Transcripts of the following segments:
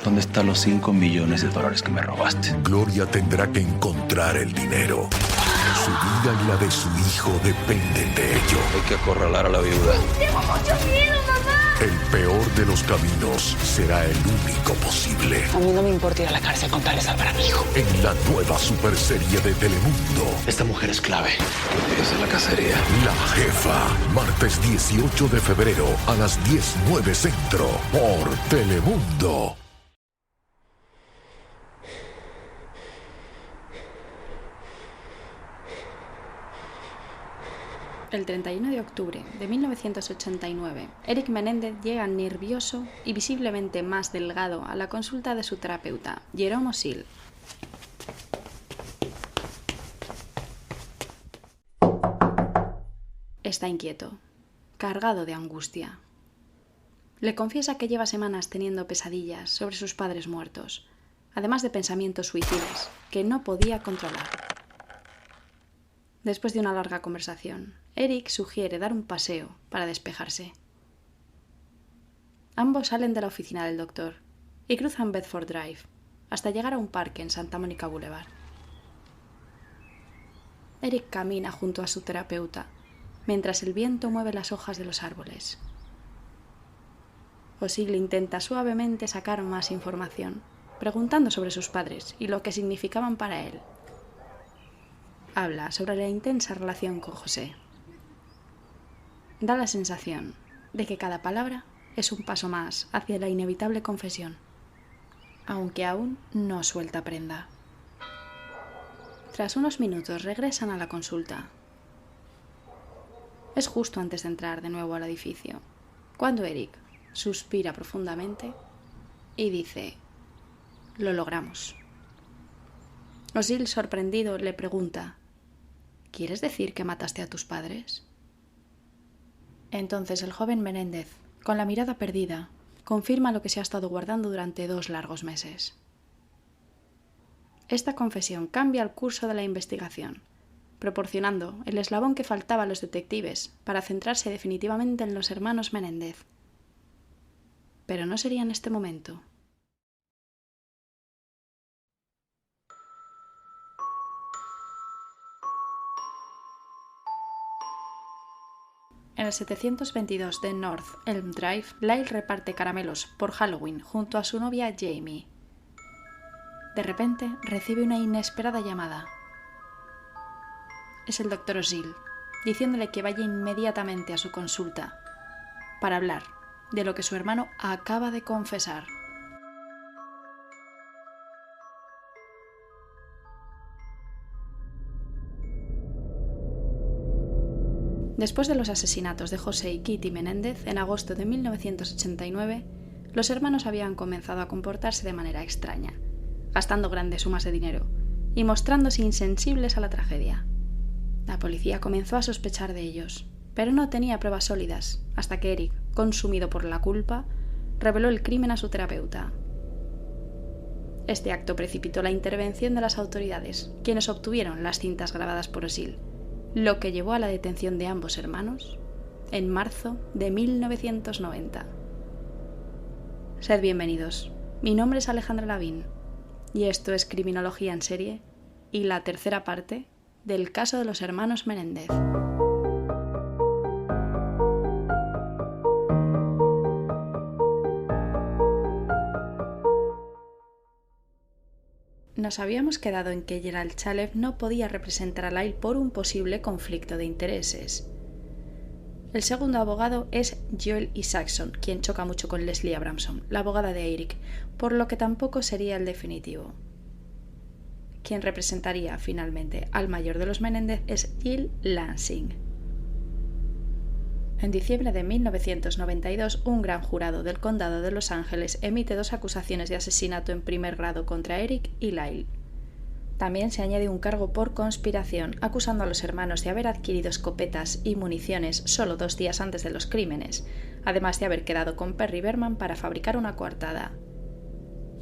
¿Dónde están los 5 millones de dólares que me robaste? Gloria tendrá que encontrar el dinero. Su vida y la de su hijo dependen de ello. Hay que acorralar a la viuda. ¡Tengo mucho miedo, mamá! El peor de los caminos será el único posible. A mí no me importa ir a la cárcel con tal de salvar a mi hijo. En la nueva superserie de Telemundo, Esta mujer es clave. Esa es la cacería. La Jefa. Martes 18 de febrero a las 10:09 Centro por Telemundo. El 31 de octubre de 1989, Eric Menéndez llega nervioso y visiblemente más delgado a la consulta de su terapeuta, Jerome O'Sill. Está inquieto, cargado de angustia. Le confiesa que lleva semanas teniendo pesadillas sobre sus padres muertos, además de pensamientos suicidas que no podía controlar. Después de una larga conversación, Eric sugiere dar un paseo para despejarse. Ambos salen de la oficina del doctor y cruzan Bedford Drive hasta llegar a un parque en Santa Mónica Boulevard. Eric camina junto a su terapeuta mientras el viento mueve las hojas de los árboles. O'Sill intenta suavemente sacar más información, preguntando sobre sus padres y lo que significaban para él. Habla sobre la intensa relación con José. Da la sensación de que cada palabra es un paso más hacia la inevitable confesión, aunque aún no suelta prenda. Tras unos minutos regresan a la consulta. Es justo antes de entrar de nuevo al edificio, cuando Eric suspira profundamente y dice: «Lo logramos». O'Sill, sorprendido, le pregunta: «¿Quieres decir que mataste a tus padres?». Entonces el joven Menéndez, con la mirada perdida, confirma lo que se ha estado guardando durante 2 largos meses. Esta confesión cambia el curso de la investigación, proporcionando el eslabón que faltaba a los detectives para centrarse definitivamente en los hermanos Menéndez. Pero no sería en este momento. En el 722 de North Elm Drive, Lyle reparte caramelos por Halloween junto a su novia Jamie. De repente recibe una inesperada llamada. Es el Dr. O'Sill, diciéndole que vaya inmediatamente a su consulta para hablar de lo que su hermano acaba de confesar. Después de los asesinatos de José y Kitty Menéndez en agosto de 1989, los hermanos habían comenzado a comportarse de manera extraña, gastando grandes sumas de dinero y mostrándose insensibles a la tragedia. La policía comenzó a sospechar de ellos, pero no tenía pruebas sólidas, hasta que Eric, consumido por la culpa, reveló el crimen a su terapeuta. Este acto precipitó la intervención de las autoridades, quienes obtuvieron las cintas grabadas por O'Sill, lo que llevó a la detención de ambos hermanos en marzo de 1990. Sed bienvenidos, mi nombre es Alejandra Lavín y esto es Criminología en Serie y la tercera parte del caso de los hermanos Menéndez. Nos habíamos quedado en que Gerald Chalev no podía representar a Lyle por un posible conflicto de intereses. El segundo abogado es Joel Isaacson, quien choca mucho con Leslie Abramson, la abogada de Eric, por lo que tampoco sería el definitivo. Quien representaría finalmente al mayor de los Menéndez es Jill Lansing. En diciembre de 1992, un gran jurado del condado de Los Ángeles emite 2 acusaciones de asesinato en primer grado contra Eric y Lyle. También se añade un cargo por conspiración, acusando a los hermanos de haber adquirido escopetas y municiones solo 2 días antes de los crímenes, además de haber quedado con Perry Berman para fabricar una coartada.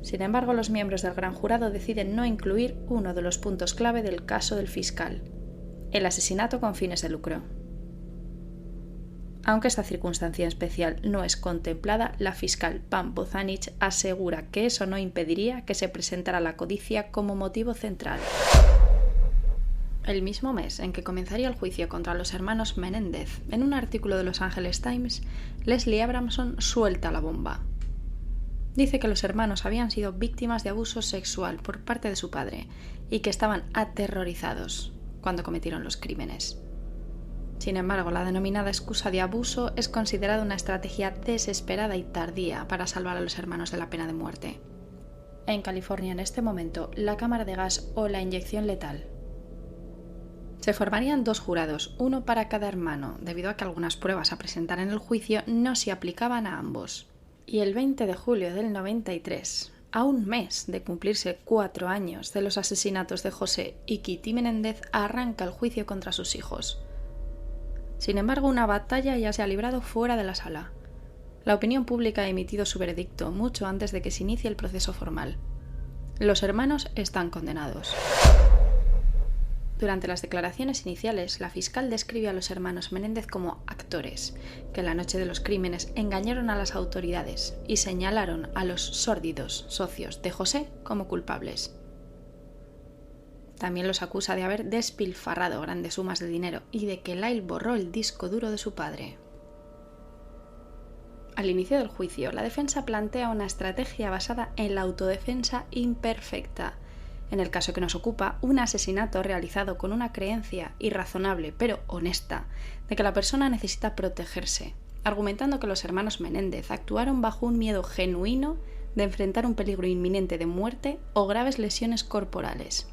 Sin embargo, los miembros del gran jurado deciden no incluir uno de los puntos clave del caso del fiscal: el asesinato con fines de lucro. Aunque esta circunstancia especial no es contemplada, la fiscal Pam Bozanic asegura que eso no impediría que se presentara la codicia como motivo central. El mismo mes en que comenzaría el juicio contra los hermanos Menéndez, en un artículo de Los Angeles Times, Leslie Abramson suelta la bomba. Dice que los hermanos habían sido víctimas de abuso sexual por parte de su padre y que estaban aterrorizados cuando cometieron los crímenes. Sin embargo, la denominada excusa de abuso es considerada una estrategia desesperada y tardía para salvar a los hermanos de la pena de muerte. En California, en este momento, la cámara de gas o la inyección letal. Se formarían 2 jurados, uno para cada hermano, debido a que algunas pruebas a presentar en el juicio no se aplicaban a ambos. Y el 20 de julio del 93, a un mes de cumplirse 4 años de los asesinatos de José y Kitty Menéndez, arranca el juicio contra sus hijos. Sin embargo, una batalla ya se ha librado fuera de la sala. La opinión pública ha emitido su veredicto mucho antes de que se inicie el proceso formal. Los hermanos están condenados. Durante las declaraciones iniciales, la fiscal describe a los hermanos Menéndez como actores, que en la noche de los crímenes engañaron a las autoridades y señalaron a los sórdidos socios de José como culpables. También los acusa de haber despilfarrado grandes sumas de dinero y de que Lyle borró el disco duro de su padre. Al inicio del juicio, la defensa plantea una estrategia basada en la autodefensa imperfecta. En el caso que nos ocupa, un asesinato realizado con una creencia irrazonable pero honesta de que la persona necesita protegerse, argumentando que los hermanos Menéndez actuaron bajo un miedo genuino de enfrentar un peligro inminente de muerte o graves lesiones corporales.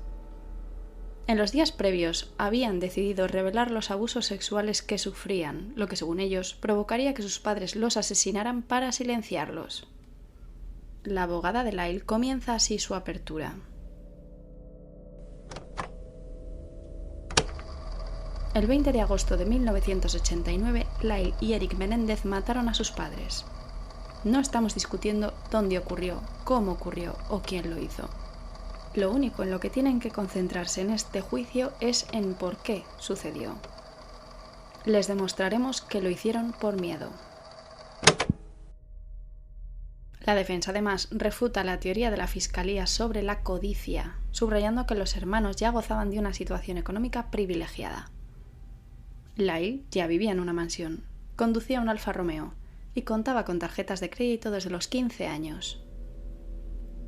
En los días previos habían decidido revelar los abusos sexuales que sufrían, lo que según ellos provocaría que sus padres los asesinaran para silenciarlos. La abogada de Lyle comienza así su apertura. El 20 de agosto de 1989, Lyle y Eric Menéndez mataron a sus padres. No estamos discutiendo dónde ocurrió, cómo ocurrió o quién lo hizo. Lo único en lo que tienen que concentrarse en este juicio es en por qué sucedió. Les demostraremos que lo hicieron por miedo. La defensa además refuta la teoría de la Fiscalía sobre la codicia, subrayando que los hermanos ya gozaban de una situación económica privilegiada. Lyle ya vivía en una mansión, conducía un Alfa Romeo y contaba con tarjetas de crédito desde los 15 años.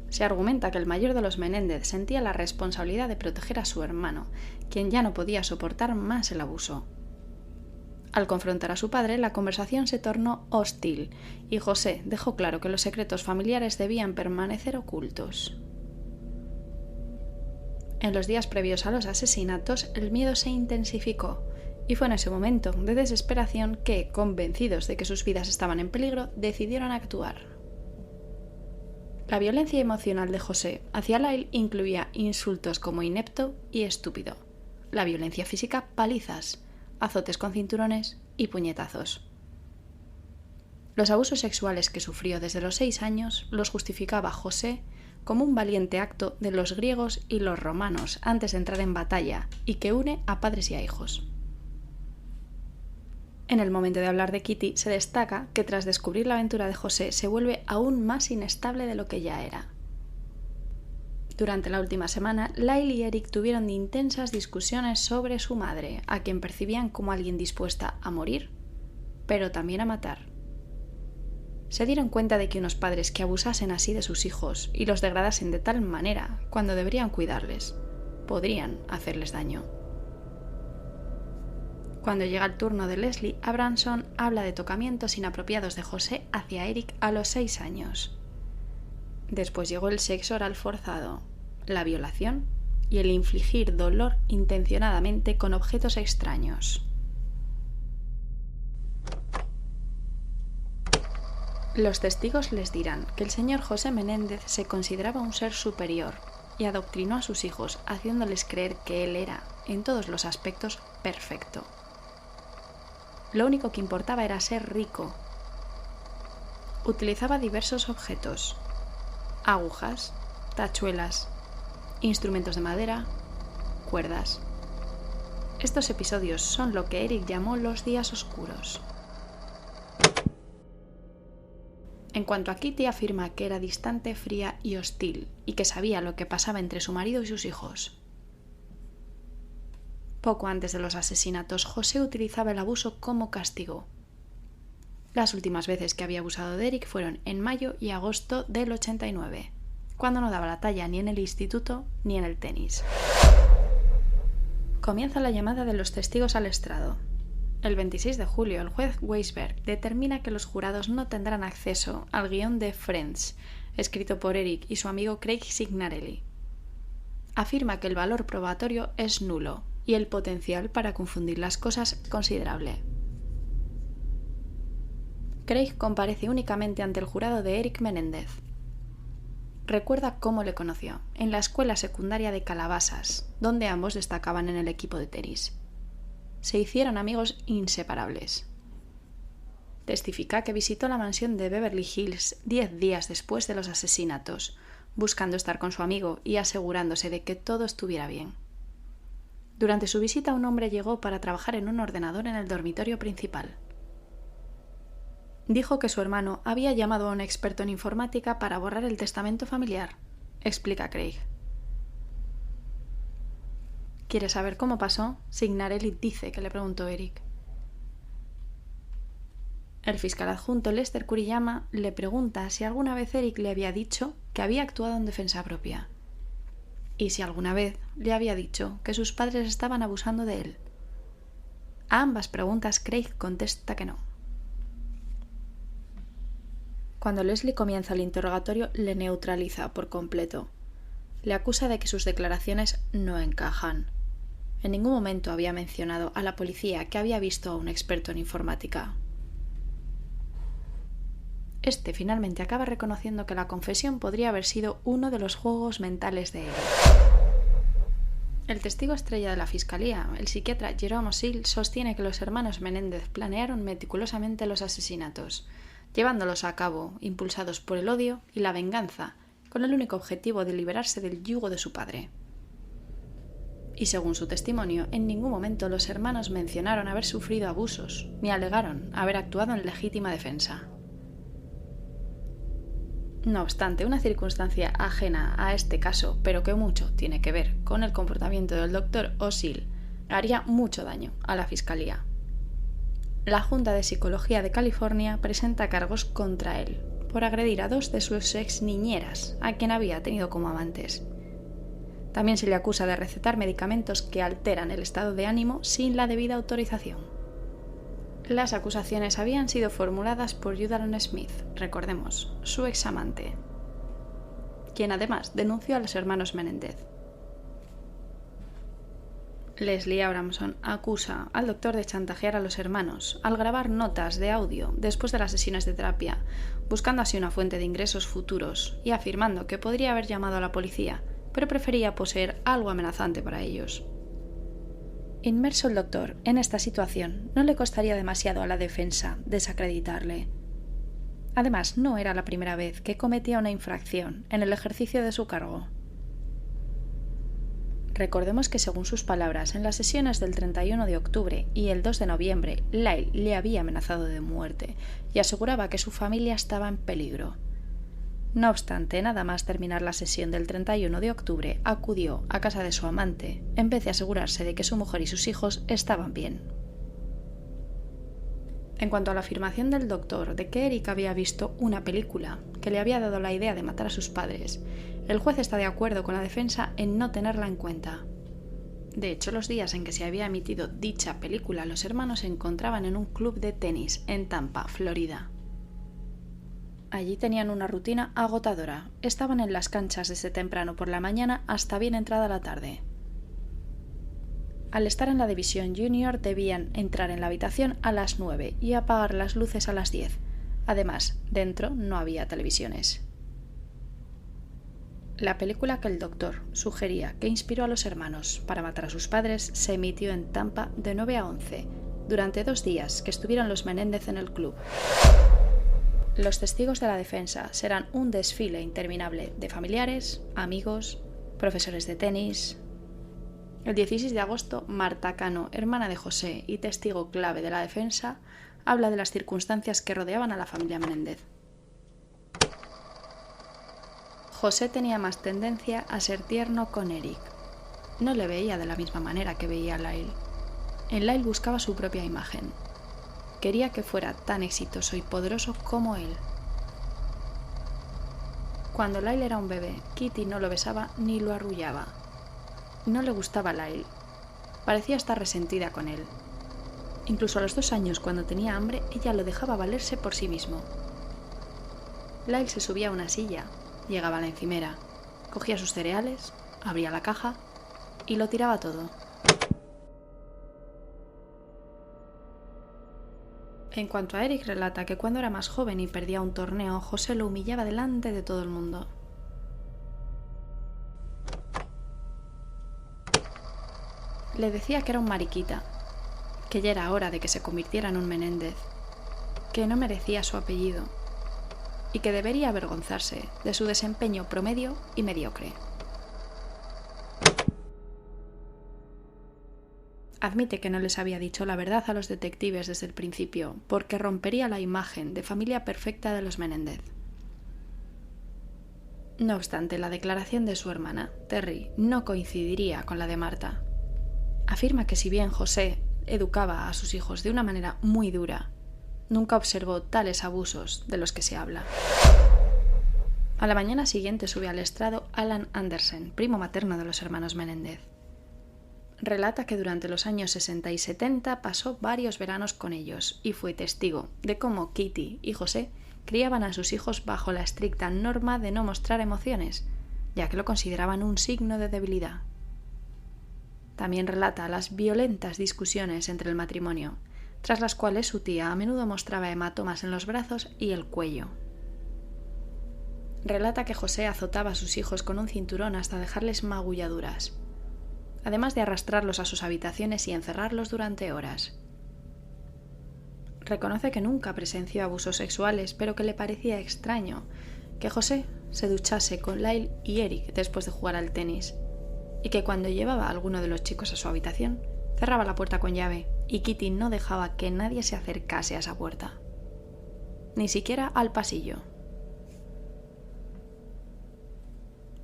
Se argumenta que el mayor de los Menéndez sentía la responsabilidad de proteger a su hermano, quien ya no podía soportar más el abuso. Al confrontar a su padre, la conversación se tornó hostil y José dejó claro que los secretos familiares debían permanecer ocultos. En los días previos a los asesinatos, el miedo se intensificó y fue en ese momento de desesperación que, convencidos de que sus vidas estaban en peligro, decidieron actuar. La violencia emocional de José hacia Lyle incluía insultos como inepto y estúpido. La violencia física, palizas, azotes con cinturones y puñetazos. Los abusos sexuales que sufrió desde los 6 años los justificaba José como un valiente acto de los griegos y los romanos antes de entrar en batalla y que une a padres y a hijos. En el momento de hablar de Kitty se destaca que tras descubrir la aventura de José se vuelve aún más inestable de lo que ya era. Durante la última semana, Lyle y Eric tuvieron intensas discusiones sobre su madre, a quien percibían como alguien dispuesta a morir, pero también a matar. Se dieron cuenta de que unos padres que abusasen así de sus hijos y los degradasen de tal manera, cuando deberían cuidarles, podrían hacerles daño. Cuando llega el turno de Leslie, Abramson habla de tocamientos inapropiados de José hacia Eric a los 6 años. Después llegó el sexo oral forzado, la violación y el infligir dolor intencionadamente con objetos extraños. Los testigos les dirán que el señor José Menéndez se consideraba un ser superior y adoctrinó a sus hijos haciéndoles creer que él era, en todos los aspectos, perfecto. Lo único que importaba era ser rico. Utilizaba diversos objetos: agujas, tachuelas, instrumentos de madera, cuerdas. Estos episodios son lo que Eric llamó los días oscuros. En cuanto a Kitty, afirma que era distante, fría y hostil, y que sabía lo que pasaba entre su marido y sus hijos. Poco antes de los asesinatos, José utilizaba el abuso como castigo. Las últimas veces que había abusado de Eric fueron en mayo y agosto del 89, cuando no daba la talla ni en el instituto ni en el tenis. Comienza la llamada de los testigos al estrado. El 26 de julio, el juez Weisberg determina que los jurados no tendrán acceso al guión de Friends, escrito por Eric y su amigo Craig Signarelli. Afirma que el valor probatorio es nulo y el potencial para confundir las cosas considerable. Craig comparece únicamente ante el jurado de Eric Menéndez. Recuerda cómo le conoció, en la escuela secundaria de Calabasas, donde ambos destacaban en el equipo de tenis. Se hicieron amigos inseparables. Testifica que visitó la mansión de Beverly Hills 10 días después de los asesinatos, buscando estar con su amigo y asegurándose de que todo estuviera bien. Durante su visita, un hombre llegó para trabajar en un ordenador en el dormitorio principal. Dijo que su hermano había llamado a un experto en informática para borrar el testamento familiar, explica Craig. ¿Quieres saber cómo pasó? Signarelli dice que le preguntó Eric. El fiscal adjunto Lester Kuriyama le pregunta si alguna vez Eric le había dicho que había actuado en defensa propia y si alguna vez le había dicho que sus padres estaban abusando de él. A ambas preguntas Craig contesta que no. Cuando Leslie comienza el interrogatorio, le neutraliza por completo. Le acusa de que sus declaraciones no encajan. En ningún momento había mencionado a la policía que había visto a un experto en informática. Este finalmente acaba reconociendo que la confesión podría haber sido uno de los juegos mentales de Eric. El testigo estrella de la fiscalía, el psiquiatra Jerome O'Sill, sostiene que los hermanos Menéndez planearon meticulosamente los asesinatos, llevándolos a cabo impulsados por el odio y la venganza, con el único objetivo de liberarse del yugo de su padre. Y según su testimonio, en ningún momento los hermanos mencionaron haber sufrido abusos, ni alegaron haber actuado en legítima defensa. No obstante, una circunstancia ajena a este caso, pero que mucho tiene que ver con el comportamiento del Dr. O'Sill, haría mucho daño a la fiscalía. La Junta de Psicología de California presenta cargos contra él por agredir a 2 de sus ex niñeras, a quien había tenido como amantes. También se le acusa de recetar medicamentos que alteran el estado de ánimo sin la debida autorización. Las acusaciones habían sido formuladas por Judalyn Smith, recordemos, su examante, quien además denunció a los hermanos Menéndez. Leslie Abramson acusa al doctor de chantajear a los hermanos al grabar notas de audio después de las sesiones de terapia, buscando así una fuente de ingresos futuros y afirmando que podría haber llamado a la policía, pero prefería poseer algo amenazante para ellos. Inmerso el doctor en esta situación, no le costaría demasiado a la defensa desacreditarle. Además, no era la primera vez que cometía una infracción en el ejercicio de su cargo. Recordemos que, según sus palabras, en las sesiones del 31 de octubre y el 2 de noviembre, Lyle le había amenazado de muerte y aseguraba que su familia estaba en peligro. No obstante, nada más terminar la sesión del 31 de octubre, acudió a casa de su amante, en vez de asegurarse de que su mujer y sus hijos estaban bien. En cuanto a la afirmación del doctor de que Eric había visto una película que le había dado la idea de matar a sus padres, el juez está de acuerdo con la defensa en no tenerla en cuenta. De hecho, los días en que se había emitido dicha película, los hermanos se encontraban en un club de tenis en Tampa, Florida. Allí tenían una rutina agotadora. Estaban en las canchas desde temprano por la mañana hasta bien entrada la tarde. Al estar en la división junior debían entrar en la habitación a las 9 y apagar las luces a las 10. Además, dentro no había televisiones. La película que el doctor sugería que inspiró a los hermanos para matar a sus padres se emitió en Tampa de 9 a 11, durante 2 días que estuvieron los Menéndez en el club. Los testigos de la defensa serán un desfile interminable de familiares, amigos, profesores de tenis. El 16 de agosto, Marta Cano, hermana de José y testigo clave de la defensa, habla de las circunstancias que rodeaban a la familia Menéndez. José tenía más tendencia a ser tierno con Eric. No le veía de la misma manera que veía a Lyle. En Lyle buscaba su propia imagen. Quería que fuera tan exitoso y poderoso como él. Cuando Lyle era un bebé, Kitty no lo besaba ni lo arrullaba. No le gustaba Lyle. Parecía estar resentida con él. Incluso a los 2 años, cuando tenía hambre, ella lo dejaba valerse por sí mismo. Lyle se subía a una silla, llegaba a la encimera, cogía sus cereales, abría la caja y lo tiraba todo. En cuanto a Eric, relata que cuando era más joven y perdía un torneo, José lo humillaba delante de todo el mundo. Le decía que era un mariquita, que ya era hora de que se convirtiera en un Menéndez, que no merecía su apellido y que debería avergonzarse de su desempeño promedio y mediocre. Admite que no les había dicho la verdad a los detectives desde el principio, porque rompería la imagen de familia perfecta de los Menéndez. No obstante, la declaración de su hermana, Terry, no coincidiría con la de Marta. Afirma que si bien José educaba a sus hijos de una manera muy dura, nunca observó tales abusos de los que se habla. A la mañana siguiente sube al estrado Alan Andersen, primo materno de los hermanos Menéndez. Relata que durante los años 60 y 70 pasó varios veranos con ellos y fue testigo de cómo Kitty y José criaban a sus hijos bajo la estricta norma de no mostrar emociones, ya que lo consideraban un signo de debilidad. También relata las violentas discusiones entre el matrimonio, tras las cuales su tía a menudo mostraba hematomas en los brazos y el cuello. Relata que José azotaba a sus hijos con un cinturón hasta dejarles magulladuras, además de arrastrarlos a sus habitaciones y encerrarlos durante horas. Reconoce que nunca presenció abusos sexuales, pero que le parecía extraño que José se duchase con Lyle y Eric después de jugar al tenis, y que cuando llevaba a alguno de los chicos a su habitación, cerraba la puerta con llave y Kitty no dejaba que nadie se acercase a esa puerta, ni siquiera al pasillo.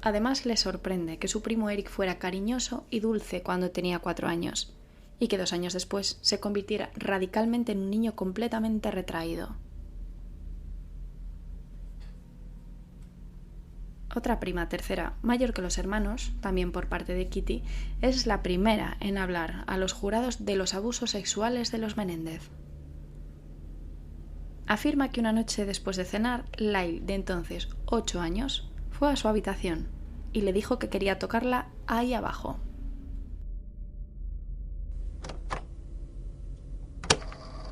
Además, le sorprende que su primo Eric fuera cariñoso y dulce cuando tenía 4 años, y que 2 años después se convirtiera radicalmente en un niño completamente retraído. Otra prima tercera, mayor que los hermanos, también por parte de Kitty, es la primera en hablar a los jurados de los abusos sexuales de los Menéndez. Afirma que una noche después de cenar, Lyle, de entonces 8 años, fue a su habitación y le dijo que quería tocarla ahí abajo.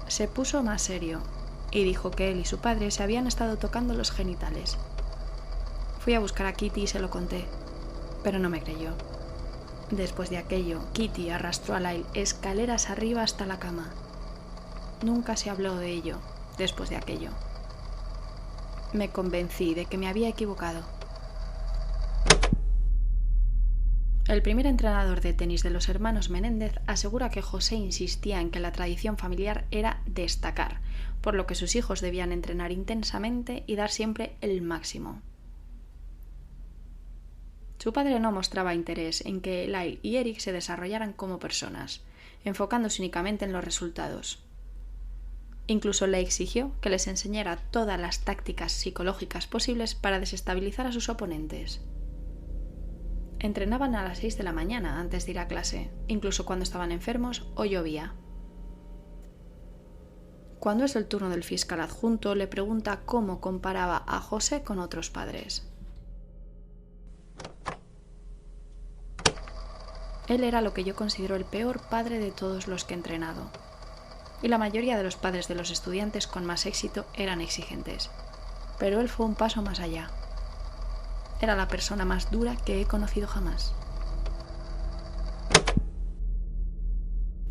Se puso más serio y dijo que él y su padre se habían estado tocando los genitales. Fui a buscar a Kitty y se lo conté, pero no me creyó. Después de aquello, Kitty arrastró a Lyle escaleras arriba hasta la cama. Nunca se habló de ello después de aquello. Me convencí de que me había equivocado. El primer entrenador de tenis de los hermanos Menéndez asegura que José insistía en que la tradición familiar era destacar, por lo que sus hijos debían entrenar intensamente y dar siempre el máximo. Su padre no mostraba interés en que Lyle y Eric se desarrollaran como personas, enfocándose únicamente en los resultados. Incluso le exigió que les enseñara todas las tácticas psicológicas posibles para desestabilizar a sus oponentes. Entrenaban a las 6 de la mañana antes de ir a clase, incluso cuando estaban enfermos o llovía. Cuando es el turno del fiscal adjunto, le pregunta cómo comparaba a José con otros padres. Él era lo que yo considero el peor padre de todos los que he entrenado. Y la mayoría de los padres de los estudiantes con más éxito eran exigentes. Pero él fue un paso más allá. Era la persona más dura que he conocido jamás.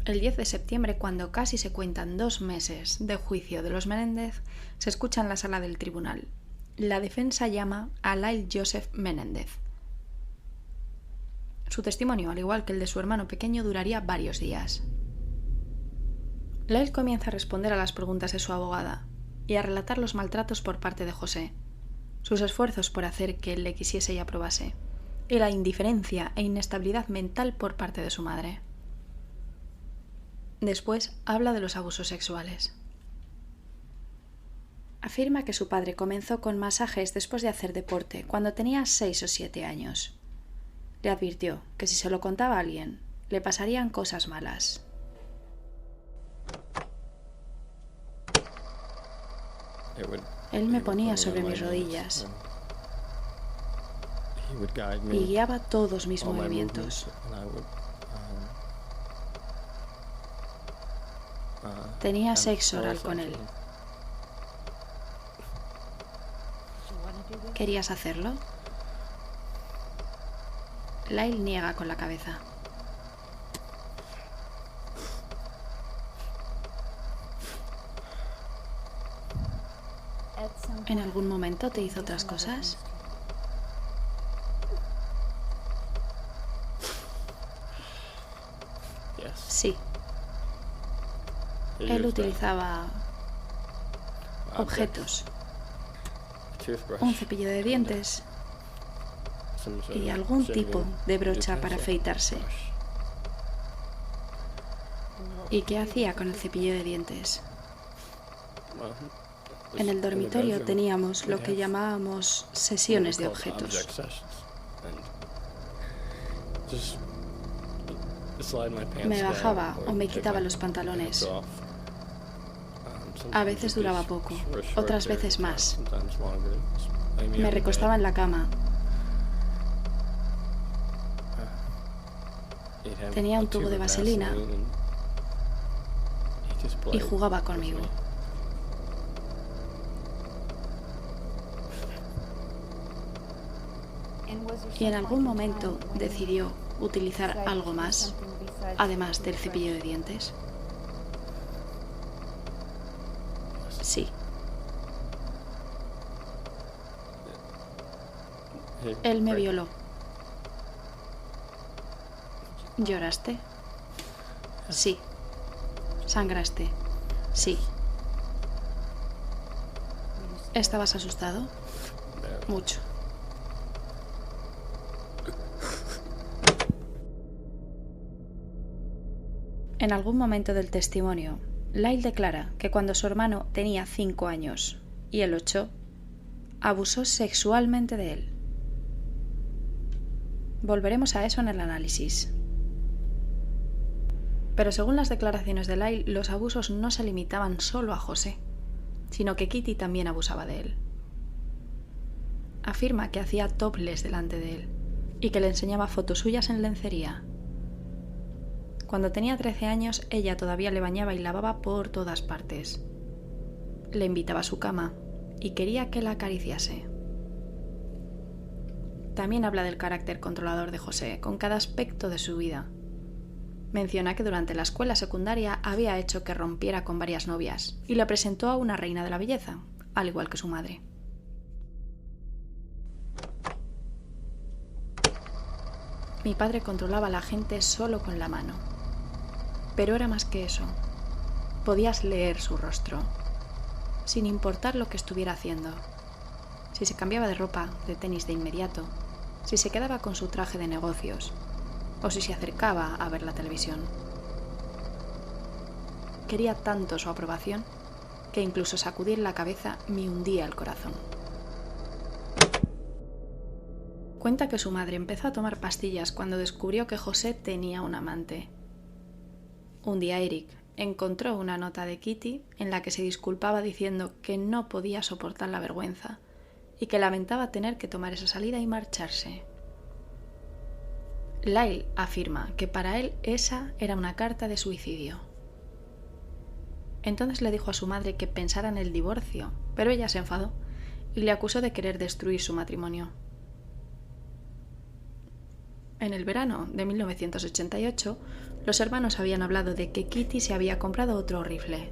El 10 de septiembre, cuando casi se cuentan 2 meses de juicio de los Menéndez, se escucha en la sala del tribunal. La defensa llama a Lyle Joseph Menéndez. Su testimonio, al igual que el de su hermano pequeño, duraría varios días. Lyle comienza a responder a las preguntas de su abogada y a relatar los maltratos por parte de José. sus esfuerzos por hacer que él le quisiese y aprobase, y la indiferencia e inestabilidad mental por parte de su madre. Después habla de los abusos sexuales. Afirma que su padre comenzó con masajes después de hacer deporte cuando tenía 6 o 7 años. Le advirtió que si se lo contaba a alguien, le pasarían cosas malas. Él me ponía sobre mis rodillas y guiaba todos mis movimientos. Tenía sexo oral con él. ¿Querías hacerlo? Lyle niega con la cabeza. ¿En algún momento te hizo otras cosas? Sí. Él utilizaba objetos, un cepillo de dientes y algún tipo de brocha para afeitarse. ¿Y qué hacía con el cepillo de dientes? En el dormitorio teníamos lo que llamábamos sesiones de objetos. Me bajaba o me quitaba los pantalones. A veces duraba poco, otras veces más. Me recostaba en la cama. Tenía un tubo de vaselina y jugaba conmigo. Y en algún momento decidió utilizar algo más, además del cepillo de dientes. Sí. Él me violó. ¿Lloraste? Sí. ¿Sangraste? Sí. ¿Estabas asustado? Mucho. En algún momento del testimonio, Lyle declara que cuando su hermano tenía 5 años y él 8, abusó sexualmente de él. Volveremos a eso en el análisis. Pero según las declaraciones de Lyle, los abusos no se limitaban solo a José, sino que Kitty también abusaba de él. Afirma que hacía topless delante de él y que le enseñaba fotos suyas en lencería. Cuando tenía 13 años, ella todavía le bañaba y lavaba por todas partes. Le invitaba a su cama y quería que la acariciase. También habla del carácter controlador de José con cada aspecto de su vida. Menciona que durante la escuela secundaria había hecho que rompiera con varias novias y la presentó a una reina de la belleza, al igual que su madre. Mi padre controlaba a la gente solo con la mano. Pero era más que eso. Podías leer su rostro, sin importar lo que estuviera haciendo. Si se cambiaba de ropa, de tenis de inmediato, si se quedaba con su traje de negocios, o si se acercaba a ver la televisión. Quería tanto su aprobación que incluso sacudir la cabeza me hundía el corazón. Cuenta que su madre empezó a tomar pastillas cuando descubrió que José tenía un amante. Un día Eric encontró una nota de Kitty en la que se disculpaba diciendo que no podía soportar la vergüenza y que lamentaba tener que tomar esa salida y marcharse. Lyle afirma que para él esa era una carta de suicidio. Entonces le dijo a su madre que pensara en el divorcio, pero ella se enfadó y le acusó de querer destruir su matrimonio. En el verano de 1988, los hermanos habían hablado de que Kitty se había comprado otro rifle.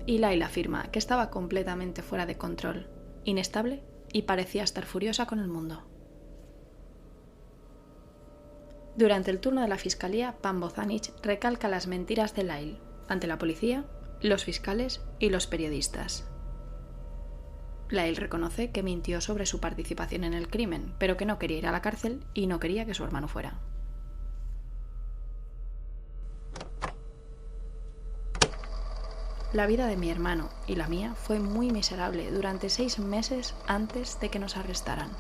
Y Lyle afirma que estaba completamente fuera de control, inestable y parecía estar furiosa con el mundo. Durante el turno de la fiscalía, Pam Bozanich recalca las mentiras de Lyle ante la policía, los fiscales y los periodistas. Lyle reconoce que mintió sobre su participación en el crimen, pero que no quería ir a la cárcel y no quería que su hermano fuera. La vida de mi hermano y la mía fue muy miserable durante 6 meses antes de que nos arrestaran.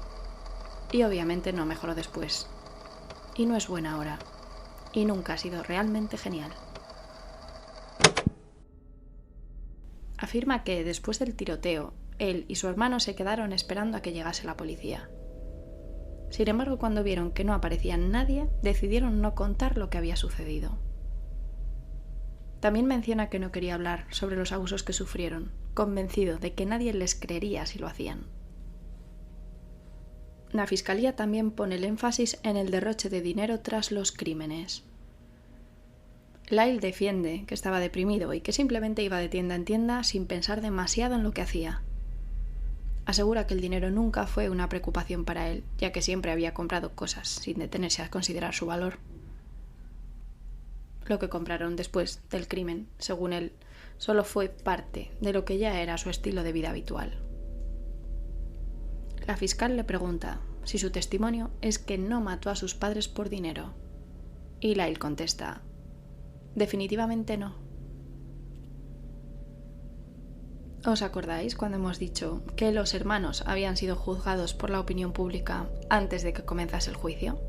Y obviamente no mejoró después. Y no es buena ahora. Y nunca ha sido realmente genial. Afirma que después del tiroteo, él y su hermano se quedaron esperando a que llegase la policía. Sin embargo, cuando vieron que no aparecía nadie, decidieron no contar lo que había sucedido. También menciona que no quería hablar sobre los abusos que sufrieron, convencido de que nadie les creería si lo hacían. La fiscalía también pone el énfasis en el derroche de dinero tras los crímenes. Lyle defiende que estaba deprimido y que simplemente iba de tienda en tienda sin pensar demasiado en lo que hacía. Asegura que el dinero nunca fue una preocupación para él, ya que siempre había comprado cosas sin detenerse a considerar su valor. Lo que compraron después del crimen, según él, solo fue parte de lo que ya era su estilo de vida habitual. La fiscal le pregunta si su testimonio es que no mató a sus padres por dinero. Y Lyle contesta: definitivamente no. ¿Os acordáis cuando hemos dicho que los hermanos habían sido juzgados por la opinión pública antes de que comenzase el juicio?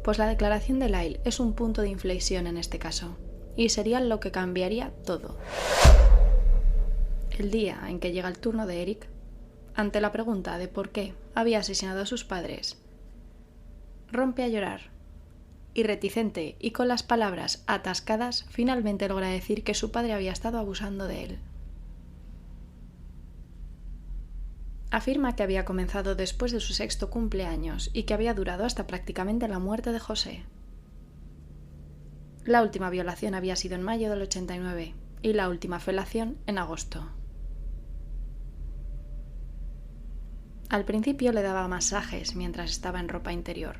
Pues la declaración de Lyle es un punto de inflexión en este caso, y sería lo que cambiaría todo. El día en que llega el turno de Eric, ante la pregunta de por qué había asesinado a sus padres, rompe a llorar, y reticente y con las palabras atascadas, finalmente logra decir que su padre había estado abusando de él. Afirma que había comenzado después de su 6º cumpleaños y que había durado hasta prácticamente la muerte de José. La última violación había sido en mayo del 89 y la última felación en agosto. Al principio le daba masajes mientras estaba en ropa interior.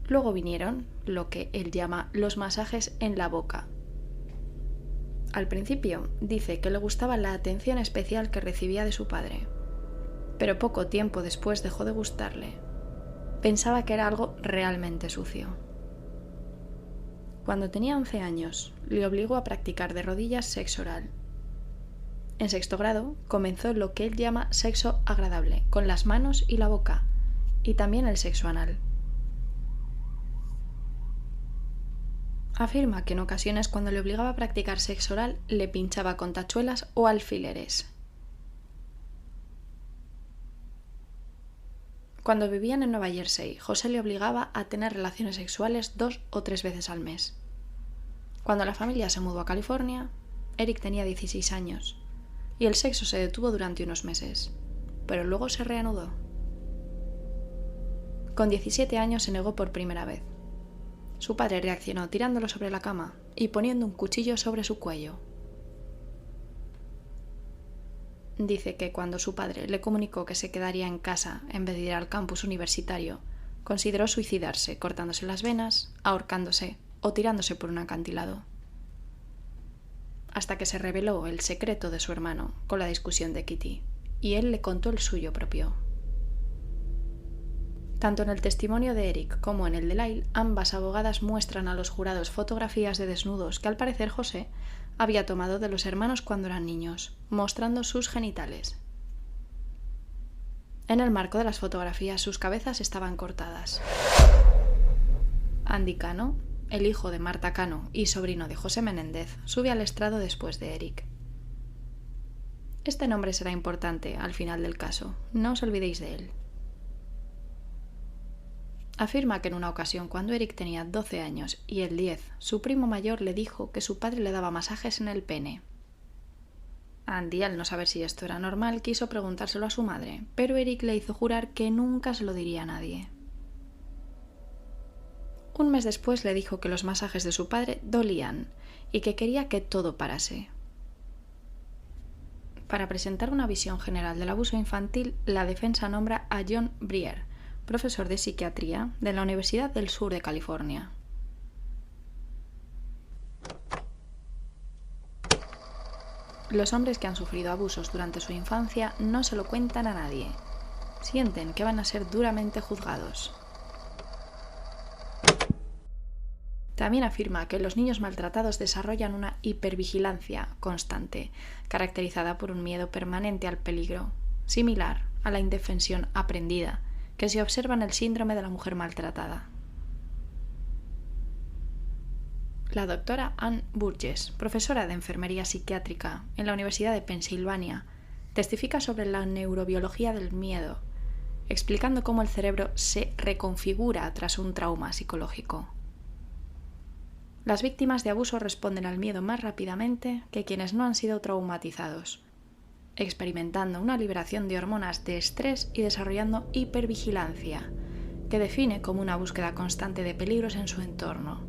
Luego vinieron lo que él llama los masajes en la boca. Al principio dice que le gustaba la atención especial que recibía de su padre, pero poco tiempo después dejó de gustarle. Pensaba que era algo realmente sucio. Cuando tenía 11 años, le obligó a practicar de rodillas sexo oral. En 6º grado comenzó lo que él llama sexo agradable, con las manos y la boca, y también el sexo anal. Afirma que en ocasiones cuando le obligaba a practicar sexo oral le pinchaba con tachuelas o alfileres. Cuando vivían en Nueva Jersey, José le obligaba a tener relaciones sexuales 2 o 3 veces al mes. Cuando la familia se mudó a California, Eric tenía 16 años y el sexo se detuvo durante unos meses, pero luego se reanudó. Con 17 años se negó por primera vez. Su padre reaccionó tirándolo sobre la cama y poniendo un cuchillo sobre su cuello. Dice que cuando su padre le comunicó que se quedaría en casa en vez de ir al campus universitario, consideró suicidarse cortándose las venas, ahorcándose o tirándose por un acantilado. Hasta que se reveló el secreto de su hermano con la discusión de Kitty, y él le contó el suyo propio. Tanto en el testimonio de Eric como en el de Lyle, ambas abogadas muestran a los jurados fotografías de desnudos que al parecer José había tomado de los hermanos cuando eran niños, mostrando sus genitales. En el marco de las fotografías sus cabezas estaban cortadas. Andy Cano, el hijo de Marta Cano y sobrino de José Menéndez, sube al estrado después de Eric. Este nombre será importante al final del caso, no os olvidéis de él. Afirma que en una ocasión, cuando Eric tenía 12 años y él 10, su primo mayor le dijo que su padre le daba masajes en el pene. Andy, al no saber si esto era normal, quiso preguntárselo a su madre, pero Eric le hizo jurar que nunca se lo diría a nadie. Un mes después le dijo que los masajes de su padre dolían y que quería que todo parase. Para presentar una visión general del abuso infantil, la defensa nombra a John Brier, profesor de psiquiatría de la Universidad del Sur de California. Los hombres que han sufrido abusos durante su infancia no se lo cuentan a nadie. Sienten que van a ser duramente juzgados. También afirma que los niños maltratados desarrollan una hipervigilancia constante, caracterizada por un miedo permanente al peligro, similar a la indefensión aprendida, que se observa en el síndrome de la mujer maltratada. La doctora Ann Burgess, profesora de enfermería psiquiátrica en la Universidad de Pensilvania, testifica sobre la neurobiología del miedo, explicando cómo el cerebro se reconfigura tras un trauma psicológico. Las víctimas de abuso responden al miedo más rápidamente que quienes no han sido traumatizados, experimentando una liberación de hormonas de estrés y desarrollando hipervigilancia, que define como una búsqueda constante de peligros en su entorno.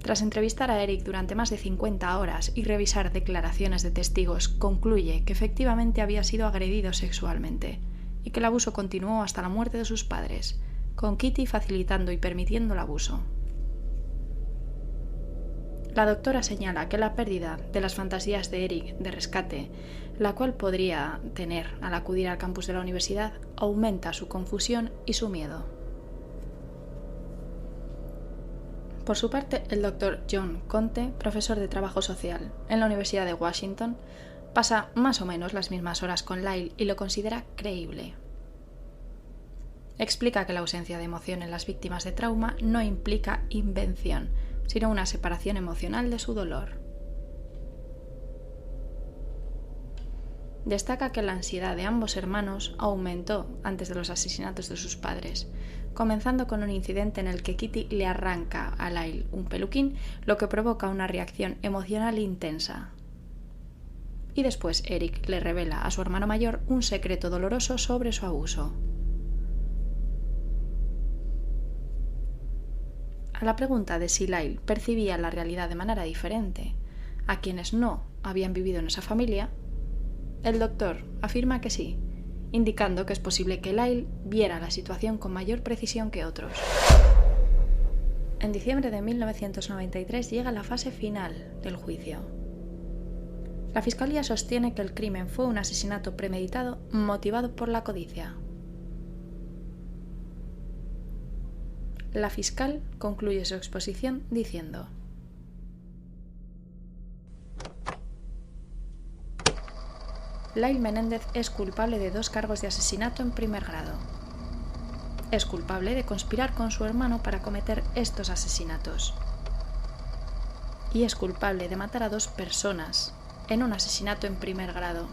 Tras entrevistar a Eric durante más de 50 horas y revisar declaraciones de testigos, concluye que efectivamente había sido agredido sexualmente y que el abuso continuó hasta la muerte de sus padres, con Kitty facilitando y permitiendo el abuso. La doctora señala que la pérdida de las fantasías de Eric de rescate, la cual podría tener al acudir al campus de la universidad, aumenta su confusión y su miedo. Por su parte, el Dr. John Conte, profesor de trabajo social en la Universidad de Washington, pasa más o menos las mismas horas con Lyle y lo considera creíble. Explica que la ausencia de emoción en las víctimas de trauma no implica invención, sino una separación emocional de su dolor. Destaca que la ansiedad de ambos hermanos aumentó antes de los asesinatos de sus padres, comenzando con un incidente en el que Kitty le arranca a Lyle un peluquín, lo que provoca una reacción emocional intensa. Y después Eric le revela a su hermano mayor un secreto doloroso sobre su abuso. A la pregunta de si Lyle percibía la realidad de manera diferente a quienes no habían vivido en esa familia, el doctor afirma que sí, indicando que es posible que Lyle viera la situación con mayor precisión que otros. En diciembre de 1993 llega la fase final del juicio. La fiscalía sostiene que el crimen fue un asesinato premeditado motivado por la codicia. La fiscal concluye su exposición diciendo: Lyle Menéndez es culpable de 2 cargos de asesinato en primer grado. Es culpable de conspirar con su hermano para cometer estos asesinatos. Y es culpable de matar a 2 personas en un asesinato en primer grado.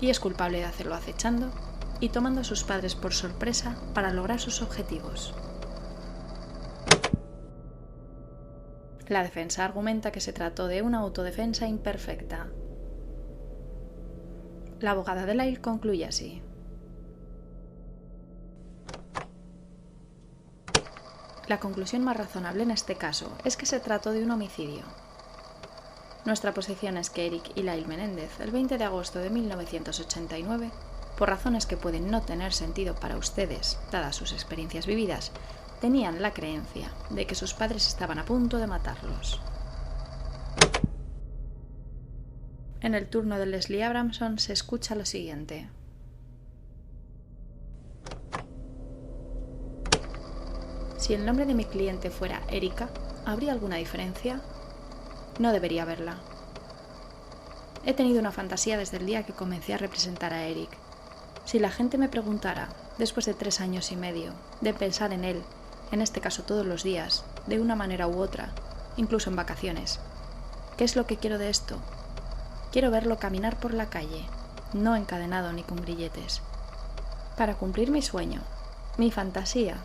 Y es culpable de hacerlo acechando y tomando a sus padres por sorpresa para lograr sus objetivos. La defensa argumenta que se trató de una autodefensa imperfecta. La abogada de Lyle concluye así: la conclusión más razonable en este caso es que se trató de un homicidio. Nuestra posición es que Eric y Lyle Menéndez, el 20 de agosto de 1989, por razones que pueden no tener sentido para ustedes, dadas sus experiencias vividas, tenían la creencia de que sus padres estaban a punto de matarlos. En el turno de Leslie Abramson se escucha lo siguiente: si el nombre de mi cliente fuera Erika, ¿habría alguna diferencia? No debería haberla. He tenido una fantasía desde el día que comencé a representar a Eric. Si la gente me preguntara, después de 3 años y medio, de pensar en él, en este caso todos los días, de una manera u otra, incluso en vacaciones, ¿qué es lo que quiero de esto? Quiero verlo caminar por la calle, no encadenado ni con grilletes. Para cumplir mi sueño, mi fantasía,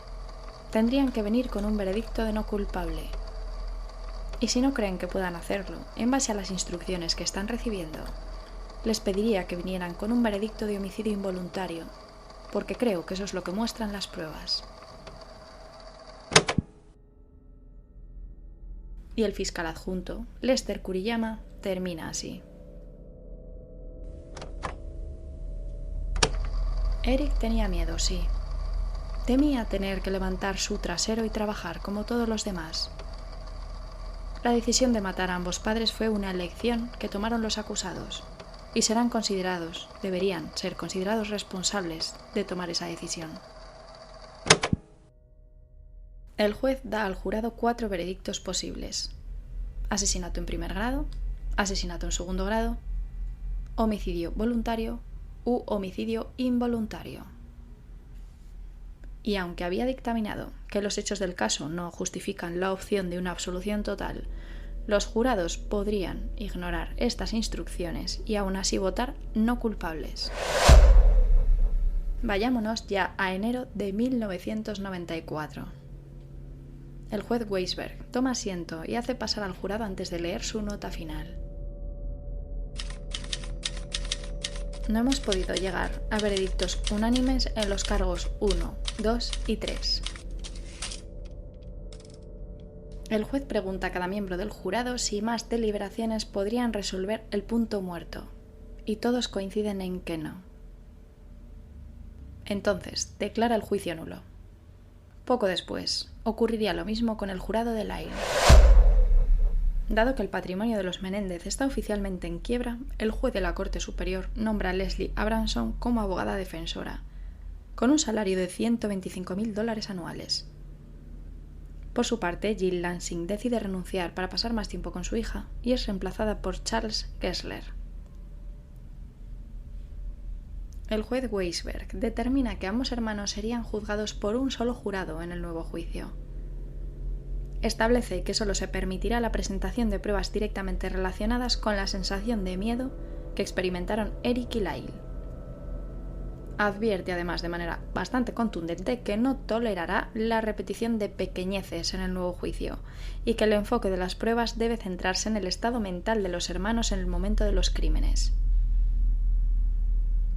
tendrían que venir con un veredicto de no culpable. Y si no creen que puedan hacerlo, en base a las instrucciones que están recibiendo, les pediría que vinieran con un veredicto de homicidio involuntario, porque creo que eso es lo que muestran las pruebas. Y el fiscal adjunto, Lester Kuriyama, termina así: Eric tenía miedo, sí. Temía tener que levantar su trasero y trabajar como todos los demás. La decisión de matar a ambos padres fue una elección que tomaron los acusados y deberían ser considerados responsables de tomar esa decisión. El juez da al jurado 4 veredictos posibles: asesinato en primer grado, asesinato en segundo grado, homicidio voluntario u homicidio involuntario. Y aunque había dictaminado que los hechos del caso no justifican la opción de una absolución total, los jurados podrían ignorar estas instrucciones y aún así votar no culpables. Vayámonos ya a enero de 1994. El juez Weisberg toma asiento y hace pasar al jurado antes de leer su nota final. No hemos podido llegar a veredictos unánimes en los cargos 1, 2 y 3. El juez pregunta a cada miembro del jurado si más deliberaciones podrían resolver el punto muerto, y todos coinciden en que no. Entonces, declara el juicio nulo. Poco después, ocurriría lo mismo con el jurado de Lyle. Dado que el patrimonio de los Menéndez está oficialmente en quiebra, el juez de la Corte Superior nombra a Leslie Abramson como abogada defensora, con un salario de $125.000 anuales. Por su parte, Jill Lansing decide renunciar para pasar más tiempo con su hija y es reemplazada por Charles Kessler. El juez Weisberg determina que ambos hermanos serían juzgados por un solo jurado en el nuevo juicio. Establece que solo se permitirá la presentación de pruebas directamente relacionadas con la sensación de miedo que experimentaron Eric y Lyle. Advierte además de manera bastante contundente que no tolerará la repetición de pequeñeces en el nuevo juicio y que el enfoque de las pruebas debe centrarse en el estado mental de los hermanos en el momento de los crímenes.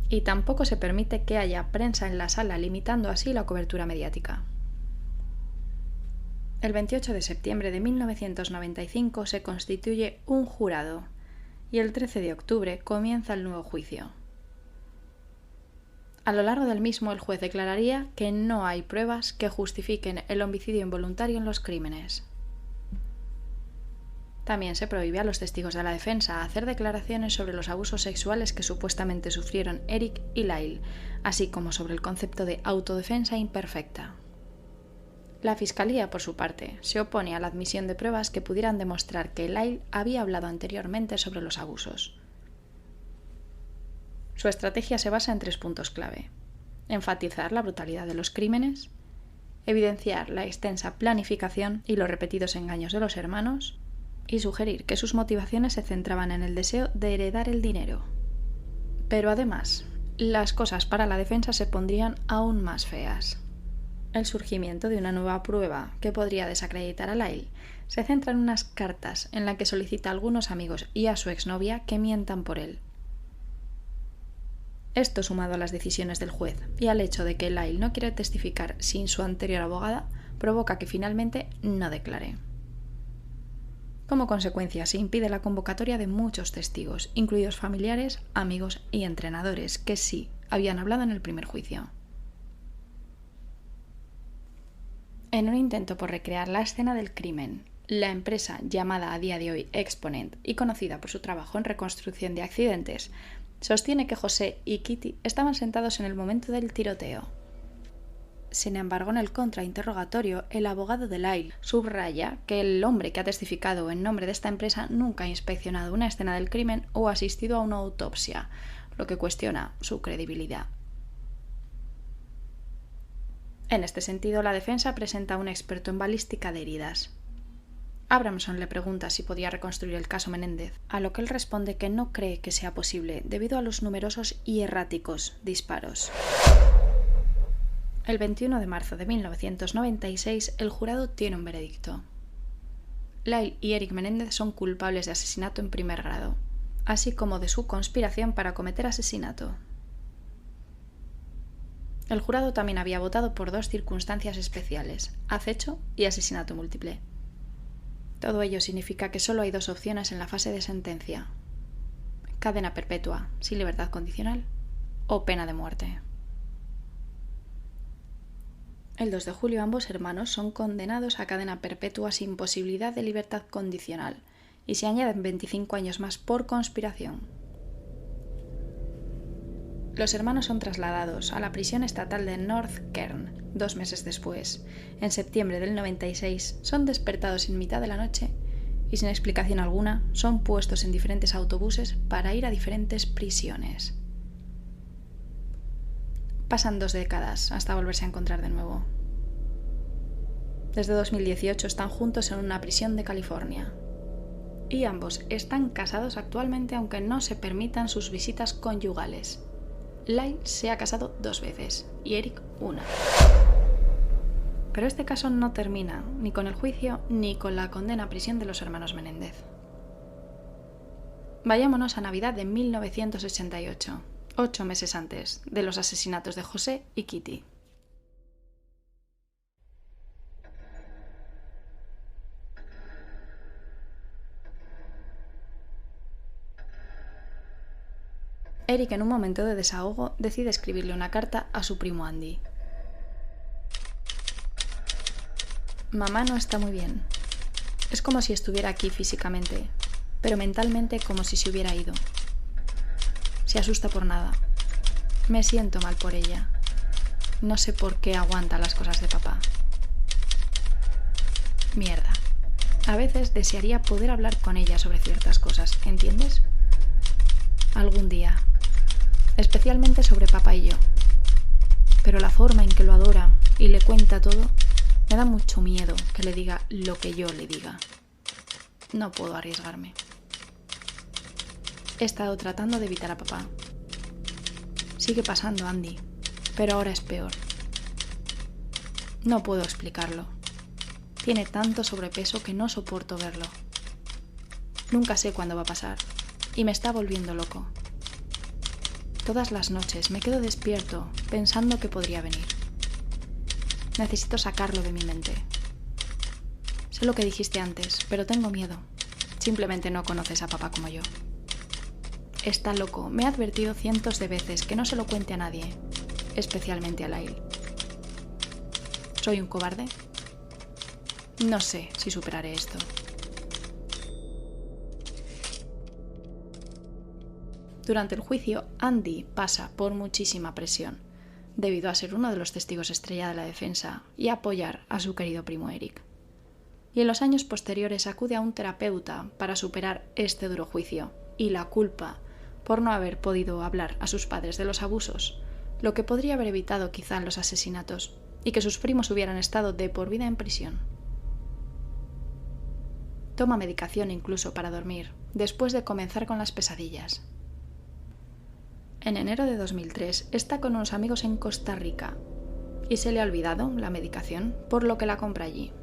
Y tampoco se permite que haya prensa en la sala, limitando así la cobertura mediática. El 28 de septiembre de 1995 se constituye un jurado y el 13 de octubre comienza el nuevo juicio. A lo largo del mismo, el juez declararía que no hay pruebas que justifiquen el homicidio involuntario en los crímenes. También se prohíbe a los testigos de la defensa hacer declaraciones sobre los abusos sexuales que supuestamente sufrieron Eric y Lyle, así como sobre el concepto de autodefensa imperfecta. La Fiscalía, por su parte, se opone a la admisión de pruebas que pudieran demostrar que Lyle había hablado anteriormente sobre los abusos. Su estrategia se basa en 3 puntos clave: enfatizar la brutalidad de los crímenes, evidenciar la extensa planificación y los repetidos engaños de los hermanos, y sugerir que sus motivaciones se centraban en el deseo de heredar el dinero. Pero además, las cosas para la defensa se pondrían aún más feas. El surgimiento de una nueva prueba que podría desacreditar a Lyle se centra en unas cartas en las que solicita a algunos amigos y a su exnovia que mientan por él. Esto, sumado a las decisiones del juez y al hecho de que Lyle no quiere testificar sin su anterior abogada, provoca que finalmente no declare. Como consecuencia, se impide la convocatoria de muchos testigos, incluidos familiares, amigos y entrenadores, que sí habían hablado en el primer juicio. En un intento por recrear la escena del crimen, la empresa llamada a día de hoy Exponent y conocida por su trabajo en reconstrucción de accidentes, sostiene que José y Kitty estaban sentados en el momento del tiroteo. Sin embargo, en el contrainterrogatorio, el abogado de Lyle subraya que el hombre que ha testificado en nombre de esta empresa nunca ha inspeccionado una escena del crimen o asistido a una autopsia, lo que cuestiona su credibilidad. En este sentido, la defensa presenta a un experto en balística de heridas. Abramson le pregunta si podía reconstruir el caso Menéndez, a lo que él responde que no cree que sea posible debido a los numerosos y erráticos disparos. El 21 de marzo de 1996, el jurado tiene un veredicto. Lyle y Eric Menéndez son culpables de asesinato en primer grado, así como de su conspiración para cometer asesinato. El jurado también había votado por 2 circunstancias especiales: acecho y asesinato múltiple. Todo ello significa que solo hay 2 opciones en la fase de sentencia: cadena perpetua sin libertad condicional o pena de muerte. El 2 de julio ambos hermanos son condenados a cadena perpetua sin posibilidad de libertad condicional y se añaden 25 años más por conspiración. Los hermanos son trasladados a la prisión estatal de North Kern 2 meses después. En septiembre del 96 son despertados en mitad de la noche y sin explicación alguna son puestos en diferentes autobuses para ir a diferentes prisiones. Pasan 2 décadas hasta volverse a encontrar de nuevo. Desde 2018 están juntos en una prisión de California. Y ambos están casados actualmente, aunque no se permitan sus visitas conyugales. Lyle se ha casado 2 veces y Eric 1. Pero este caso no termina ni con el juicio ni con la condena a prisión de los hermanos Menéndez. Vayámonos a Navidad de 1988. 8 meses antes de los asesinatos de José y Kitty. Eric, en un momento de desahogo, decide escribirle una carta a su primo Andy. Mamá no está muy bien. Es como si estuviera aquí físicamente, pero mentalmente como si se hubiera ido. Se asusta por nada. Me siento mal por ella. No sé por qué aguanta las cosas de papá. Mierda. A veces desearía poder hablar con ella sobre ciertas cosas, ¿entiendes? Algún día. Especialmente sobre papá y yo. Pero la forma en que lo adora y le cuenta todo, me da mucho miedo que le diga lo que yo le diga. No puedo arriesgarme. He estado tratando de evitar a papá. Sigue pasando, Andy, pero ahora es peor. No puedo explicarlo. Tiene tanto sobrepeso que no soporto verlo. Nunca sé cuándo va a pasar y me está volviendo loco. Todas las noches me quedo despierto pensando que podría venir. Necesito sacarlo de mi mente. Sé lo que dijiste antes, pero tengo miedo. Simplemente no conoces a papá como yo. Está loco. Me ha advertido cientos de veces que no se lo cuente a nadie, especialmente a Lyle. ¿Soy un cobarde? No sé si superaré esto. Durante el juicio, Andy pasa por muchísima presión, debido a ser uno de los testigos estrella de la defensa y apoyar a su querido primo Eric. Y en los años posteriores acude a un terapeuta para superar este duro juicio y la culpa por no haber podido hablar a sus padres de los abusos, lo que podría haber evitado quizá los asesinatos y que sus primos hubieran estado de por vida en prisión. Toma medicación incluso para dormir, después de comenzar con las pesadillas. En enero de 2003 está con unos amigos en Costa Rica y se le ha olvidado la medicación, por lo que la compra allí.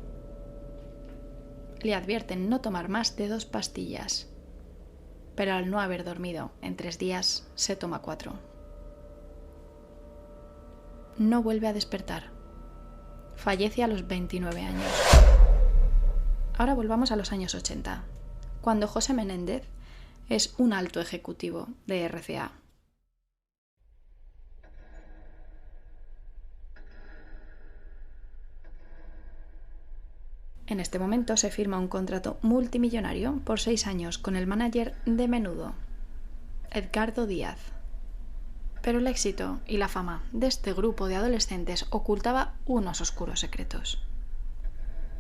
Le advierten no tomar más de 2 pastillas, pero al no haber dormido en 3 días, se toma 4. No vuelve a despertar. Fallece a los 29 años. Ahora volvamos a los años 80, cuando José Menéndez es un alto ejecutivo de RCA. En este momento se firma un contrato multimillonario por 6 años con el manager de Menudo, Edgardo Díaz. Pero el éxito y la fama de este grupo de adolescentes ocultaba unos oscuros secretos.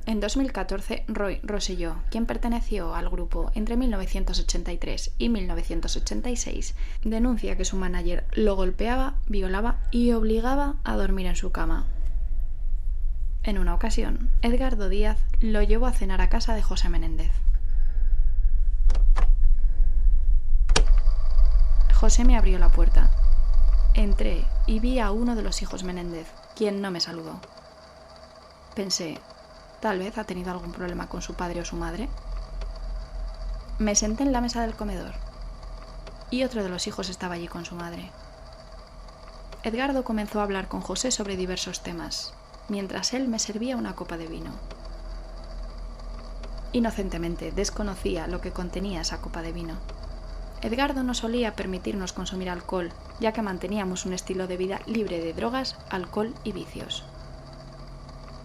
En 2014, Roy Rosselló, quien perteneció al grupo entre 1983 y 1986, denuncia que su manager lo golpeaba, violaba y obligaba a dormir en su cama. En una ocasión, Edgardo Díaz lo llevó a cenar a casa de José Menéndez. José me abrió la puerta. Entré y vi a uno de los hijos Menéndez, quien no me saludó. Pensé, tal vez ha tenido algún problema con su padre o su madre. Me senté en la mesa del comedor y otro de los hijos estaba allí con su madre. Edgardo comenzó a hablar con José sobre diversos temas, mientras él me servía una copa de vino. Inocentemente desconocía lo que contenía esa copa de vino. Edgardo no solía permitirnos consumir alcohol, ya que manteníamos un estilo de vida libre de drogas, alcohol y vicios.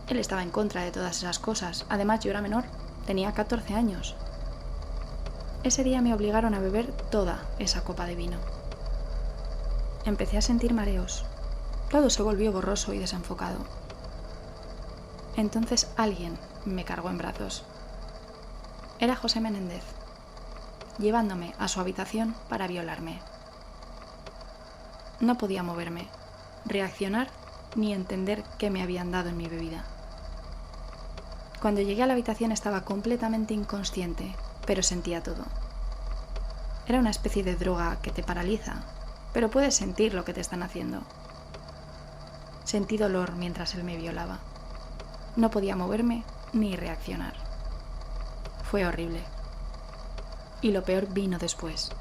Él estaba en contra de todas esas cosas. Además, yo era menor, tenía 14 años. Ese día me obligaron a beber toda esa copa de vino. Empecé a sentir mareos. Todo se volvió borroso y desenfocado. Entonces alguien me cargó en brazos. Era José Menéndez, llevándome a su habitación para violarme. No podía moverme, reaccionar ni entender qué me habían dado en mi bebida. Cuando llegué a la habitación estaba completamente inconsciente, pero sentía todo. Era una especie de droga que te paraliza, pero puedes sentir lo que te están haciendo. Sentí dolor mientras él me violaba. No podía moverme ni reaccionar. Fue horrible. Y lo peor vino después,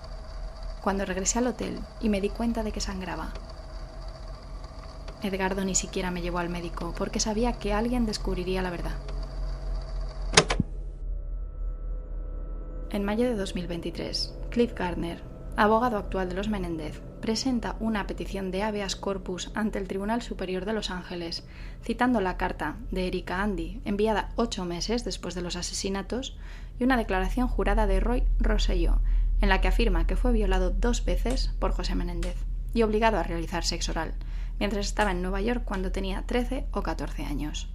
cuando regresé al hotel y me di cuenta de que sangraba. Edgardo ni siquiera me llevó al médico porque sabía que alguien descubriría la verdad. En mayo de 2023, Cliff Gardner, abogado actual de los Menéndez, presenta una petición de habeas corpus ante el Tribunal Superior de Los Ángeles, citando la carta de Erika Andy, enviada 8 meses después de los asesinatos, y una declaración jurada de Roy Rosselló, en la que afirma que fue violado 2 veces por José Menéndez y obligado a realizar sexo oral, mientras estaba en Nueva York cuando tenía 13 o 14 años.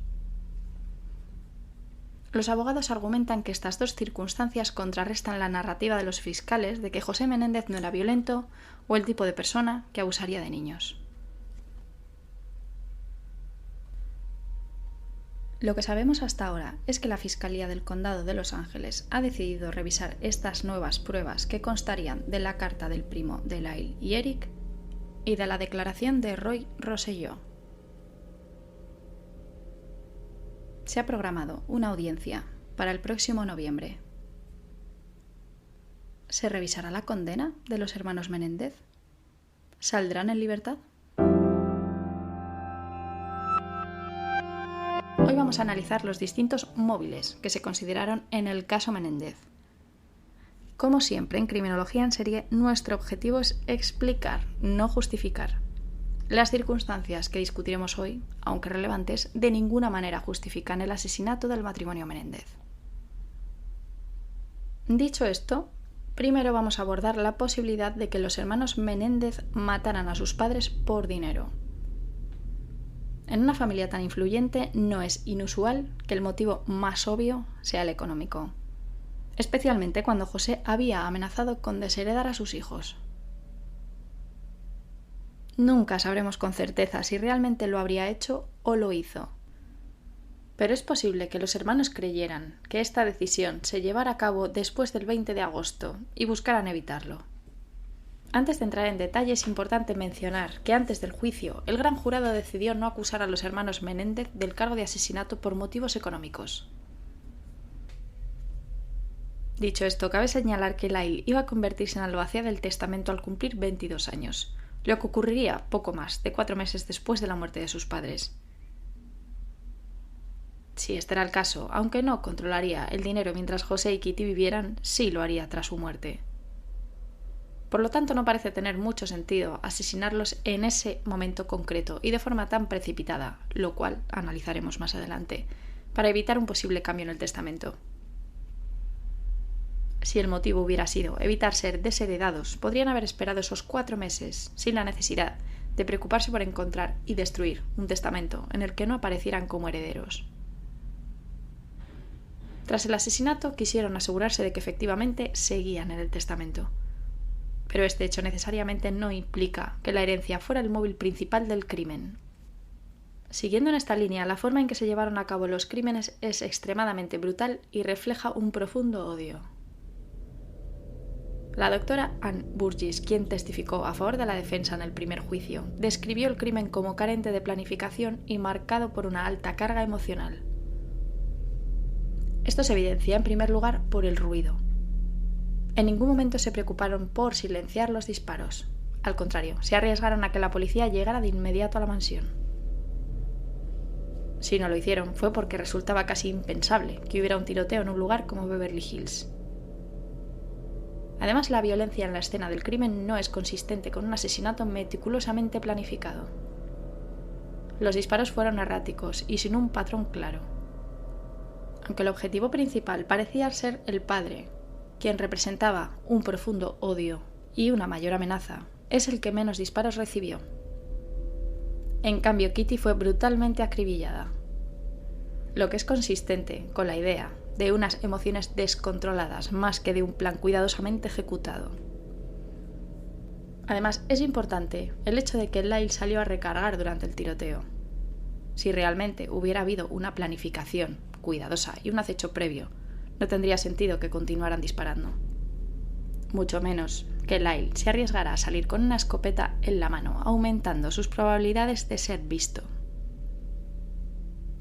Los abogados argumentan que estas 2 circunstancias contrarrestan la narrativa de los fiscales de que José Menéndez no era violento o el tipo de persona que abusaría de niños. Lo que sabemos hasta ahora es que la Fiscalía del Condado de Los Ángeles ha decidido revisar estas nuevas pruebas que constarían de la carta del primo de Lyle y Eric y de la declaración de Roy Rosselló. Se ha programado una audiencia para el próximo noviembre. ¿Se revisará la condena de los hermanos Menéndez? ¿Saldrán en libertad? Hoy vamos a analizar los distintos móviles que se consideraron en el caso Menéndez. Como siempre en Criminología en Serie, nuestro objetivo es explicar, no justificar. Las circunstancias que discutiremos hoy, aunque relevantes, de ninguna manera justifican el asesinato del matrimonio Menéndez. Dicho esto, primero vamos a abordar la posibilidad de que los hermanos Menéndez mataran a sus padres por dinero. En una familia tan influyente no es inusual que el motivo más obvio sea el económico, especialmente cuando José había amenazado con desheredar a sus hijos. Nunca sabremos con certeza si realmente lo habría hecho o lo hizo. Pero es posible que los hermanos creyeran que esta decisión se llevara a cabo después del 20 de agosto y buscaran evitarlo. Antes de entrar en detalle es importante mencionar que antes del juicio el gran jurado decidió no acusar a los hermanos Menéndez del cargo de asesinato por motivos económicos. Dicho esto, cabe señalar que Lyle iba a convertirse en albacea del testamento al cumplir 22 años. Lo que ocurriría poco más de 4 meses después de la muerte de sus padres. Si este era el caso, aunque no controlaría el dinero mientras José y Kitty vivieran, sí lo haría tras su muerte. Por lo tanto, no parece tener mucho sentido asesinarlos en ese momento concreto y de forma tan precipitada, lo cual analizaremos más adelante, para evitar un posible cambio en el testamento. Si el motivo hubiera sido evitar ser desheredados, podrían haber esperado esos 4 meses sin la necesidad de preocuparse por encontrar y destruir un testamento en el que no aparecieran como herederos. Tras el asesinato, quisieron asegurarse de que efectivamente seguían en el testamento. Pero este hecho necesariamente no implica que la herencia fuera el móvil principal del crimen. Siguiendo en esta línea, la forma en que se llevaron a cabo los crímenes es extremadamente brutal y refleja un profundo odio. La doctora Ann Burgess, quien testificó a favor de la defensa en el primer juicio, describió el crimen como carente de planificación y marcado por una alta carga emocional. Esto se evidencia en primer lugar por el ruido. En ningún momento se preocuparon por silenciar los disparos. Al contrario, se arriesgaron a que la policía llegara de inmediato a la mansión. Si no lo hicieron, fue porque resultaba casi impensable que hubiera un tiroteo en un lugar como Beverly Hills. Además, la violencia en la escena del crimen no es consistente con un asesinato meticulosamente planificado. Los disparos fueron erráticos y sin un patrón claro. Aunque el objetivo principal parecía ser el padre, quien representaba un profundo odio y una mayor amenaza, es el que menos disparos recibió. En cambio, Kitty fue brutalmente acribillada, lo que es consistente con la idea de unas emociones descontroladas más que de un plan cuidadosamente ejecutado. Además, es importante el hecho de que Lyle salió a recargar durante el tiroteo. Si realmente hubiera habido una planificación cuidadosa y un acecho previo, no tendría sentido que continuaran disparando. Mucho menos que Lyle se arriesgara a salir con una escopeta en la mano, aumentando sus probabilidades de ser visto.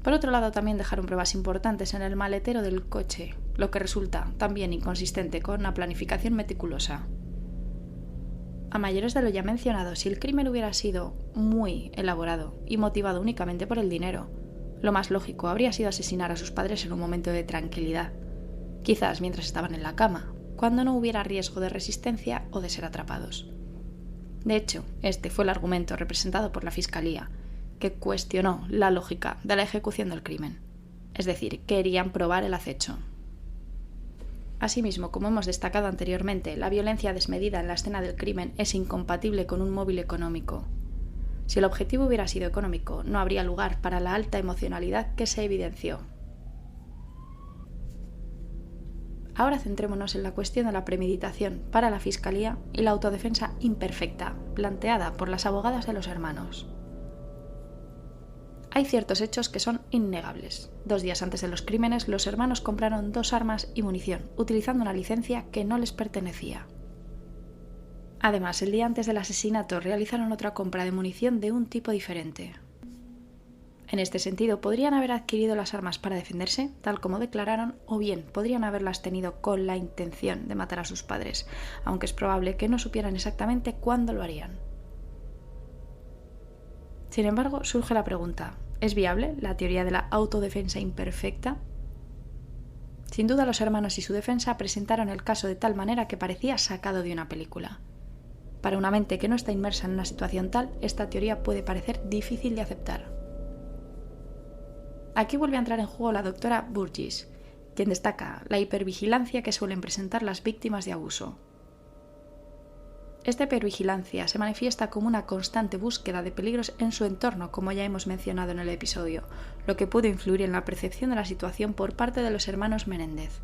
Por otro lado, también dejaron pruebas importantes en el maletero del coche, lo que resulta también inconsistente con una planificación meticulosa. A mayores de lo ya mencionado, si el crimen hubiera sido muy elaborado y motivado únicamente por el dinero, lo más lógico habría sido asesinar a sus padres en un momento de tranquilidad, quizás mientras estaban en la cama, cuando no hubiera riesgo de resistencia o de ser atrapados. De hecho, este fue el argumento representado por la Fiscalía, que cuestionó la lógica de la ejecución del crimen. Es decir, querían probar el acecho. Asimismo, como hemos destacado anteriormente, la violencia desmedida en la escena del crimen es incompatible con un móvil económico. Si el objetivo hubiera sido económico, no habría lugar para la alta emocionalidad que se evidenció. Ahora centrémonos en la cuestión de la premeditación para la Fiscalía y la autodefensa imperfecta, planteada por las abogadas de los hermanos. Hay ciertos hechos que son innegables. 2 días antes de los crímenes, los hermanos compraron 2 armas y munición, utilizando una licencia que no les pertenecía. Además, el día antes del asesinato realizaron otra compra de munición de un tipo diferente. En este sentido, podrían haber adquirido las armas para defenderse, tal como declararon, o bien podrían haberlas tenido con la intención de matar a sus padres, aunque es probable que no supieran exactamente cuándo lo harían. Sin embargo, surge la pregunta: ¿es viable la teoría de la autodefensa imperfecta? Sin duda, los hermanos y su defensa presentaron el caso de tal manera que parecía sacado de una película. Para una mente que no está inmersa en una situación tal, esta teoría puede parecer difícil de aceptar. Aquí vuelve a entrar en juego la doctora Burgess, quien destaca la hipervigilancia que suelen presentar las víctimas de abuso. Esta hipervigilancia se manifiesta como una constante búsqueda de peligros en su entorno, como ya hemos mencionado en el episodio, lo que pudo influir en la percepción de la situación por parte de los hermanos Menéndez.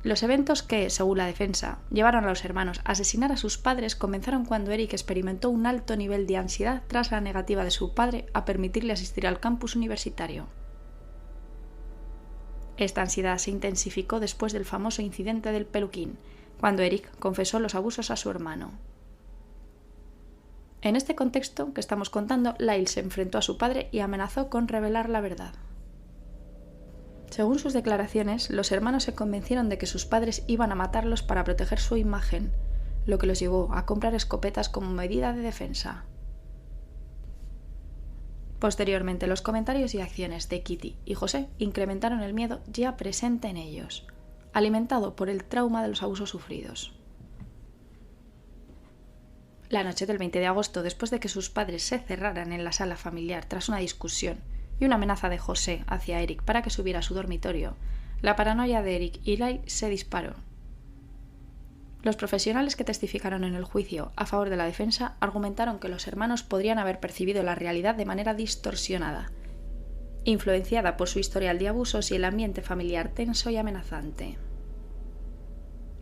Los eventos que, según la defensa, llevaron a los hermanos a asesinar a sus padres comenzaron cuando Eric experimentó un alto nivel de ansiedad tras la negativa de su padre a permitirle asistir al campus universitario. Esta ansiedad se intensificó después del famoso incidente del peluquín, cuando Eric confesó los abusos a su hermano. En este contexto que estamos contando, Lyle se enfrentó a su padre y amenazó con revelar la verdad. Según sus declaraciones, los hermanos se convencieron de que sus padres iban a matarlos para proteger su imagen, lo que los llevó a comprar escopetas como medida de defensa. Posteriormente, los comentarios y acciones de Kitty y José incrementaron el miedo ya presente en ellos, alimentado por el trauma de los abusos sufridos. La noche del 20 de agosto, después de que sus padres se cerraran en la sala familiar tras una discusión y una amenaza de José hacia Eric para que subiera a su dormitorio, la paranoia de Eric y Lyle se disparó. Los profesionales que testificaron en el juicio a favor de la defensa argumentaron que los hermanos podrían haber percibido la realidad de manera distorsionada, influenciada por su historial de abusos y el ambiente familiar tenso y amenazante.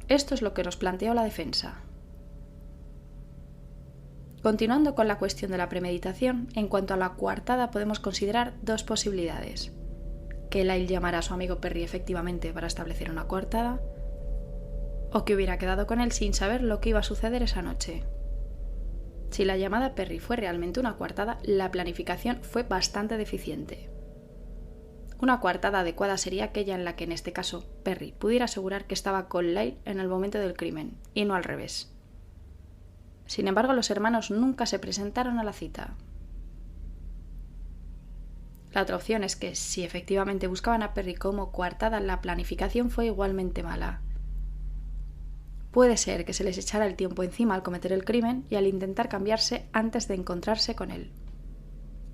Esto es lo que nos planteó la defensa. Continuando con la cuestión de la premeditación, en cuanto a la coartada podemos considerar 2 posibilidades: que Lyle llamara a su amigo Perry efectivamente para establecer una coartada, o que hubiera quedado con él sin saber lo que iba a suceder esa noche. Si la llamada a Perry fue realmente una coartada, la planificación fue bastante deficiente. Una coartada adecuada sería aquella en la que, en este caso, Perry pudiera asegurar que estaba con Lyle en el momento del crimen, y no al revés. Sin embargo, los hermanos nunca se presentaron a la cita. La otra opción es que, si efectivamente buscaban a Perry como coartada, la planificación fue igualmente mala. Puede ser que se les echara el tiempo encima al cometer el crimen y al intentar cambiarse antes de encontrarse con él.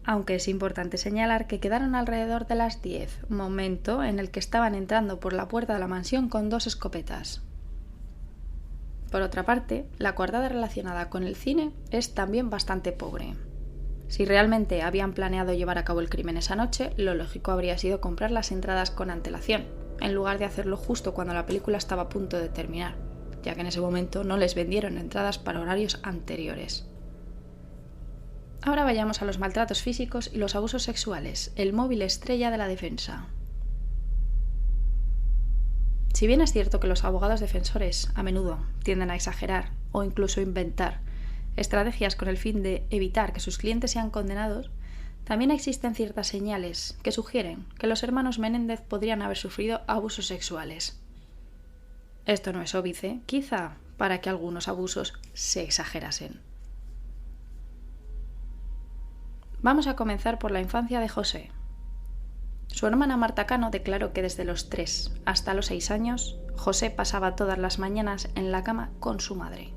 aunque es importante señalar que quedaron alrededor de las 10, momento en el que estaban entrando por la puerta de la mansión con 2 escopetas. Por otra parte, la coartada relacionada con el cine es también bastante pobre. Si realmente habían planeado llevar a cabo el crimen esa noche, lo lógico habría sido comprar las entradas con antelación, en lugar de hacerlo justo cuando la película estaba a punto de terminar, ya que en ese momento no les vendieron entradas para horarios anteriores. Ahora vayamos a los maltratos físicos y los abusos sexuales, el móvil estrella de la defensa. Si bien es cierto que los abogados defensores a menudo tienden a exagerar o incluso inventar estrategias con el fin de evitar que sus clientes sean condenados, también existen ciertas señales que sugieren que los hermanos Menéndez podrían haber sufrido abusos sexuales. Esto no es óbice, quizá para que algunos abusos se exagerasen. Vamos a comenzar por la infancia de José. Su hermana Marta Cano declaró que desde los 3 hasta los 6 años, José pasaba todas las mañanas en la cama con su madre.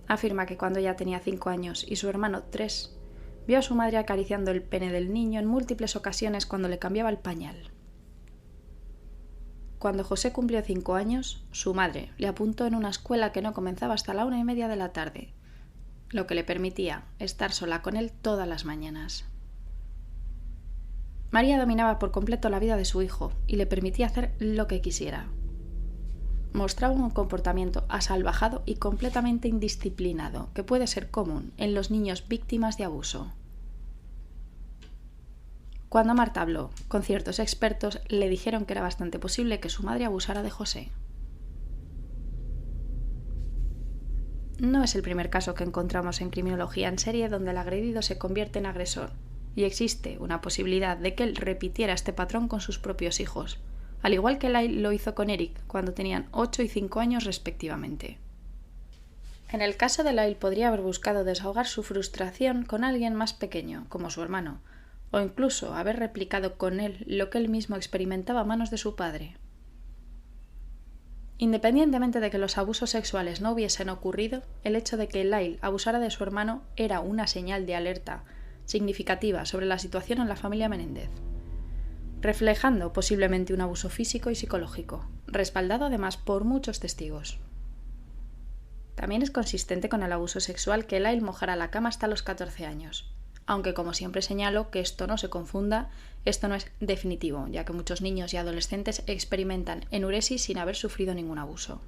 Afirma que cuando ella tenía 5 años y su hermano 3, vio a su madre acariciando el pene del niño en múltiples ocasiones cuando le cambiaba el pañal. Cuando José cumplió 5 años, su madre le apuntó en una escuela que no comenzaba hasta la 1:30 de la tarde, lo que le permitía estar sola con él todas las mañanas. María dominaba por completo la vida de su hijo y le permitía hacer lo que quisiera. Mostraba un comportamiento asalvajado y completamente indisciplinado, que puede ser común en los niños víctimas de abuso. Cuando Marta habló con ciertos expertos, le dijeron que era bastante posible que su madre abusara de José. No es el primer caso que encontramos en criminología en serie donde el agredido se convierte en agresor, y existe una posibilidad de que él repitiera este patrón con sus propios hijos, al igual que Lyle lo hizo con Eric cuando tenían 8 y 5 años respectivamente. En el caso de Lyle podría haber buscado desahogar su frustración con alguien más pequeño, como su hermano, o incluso haber replicado con él lo que él mismo experimentaba a manos de su padre. Independientemente de que los abusos sexuales no hubiesen ocurrido, el hecho de que Lyle abusara de su hermano era una señal de alerta significativa sobre la situación en la familia Menéndez, reflejando posiblemente un abuso físico y psicológico, respaldado además por muchos testigos. También es consistente con el abuso sexual que Lyle mojara la cama hasta los 14 años, aunque como siempre señalo que esto no se confunda, esto no es definitivo, ya que muchos niños y adolescentes experimentan enuresis sin haber sufrido ningún abuso.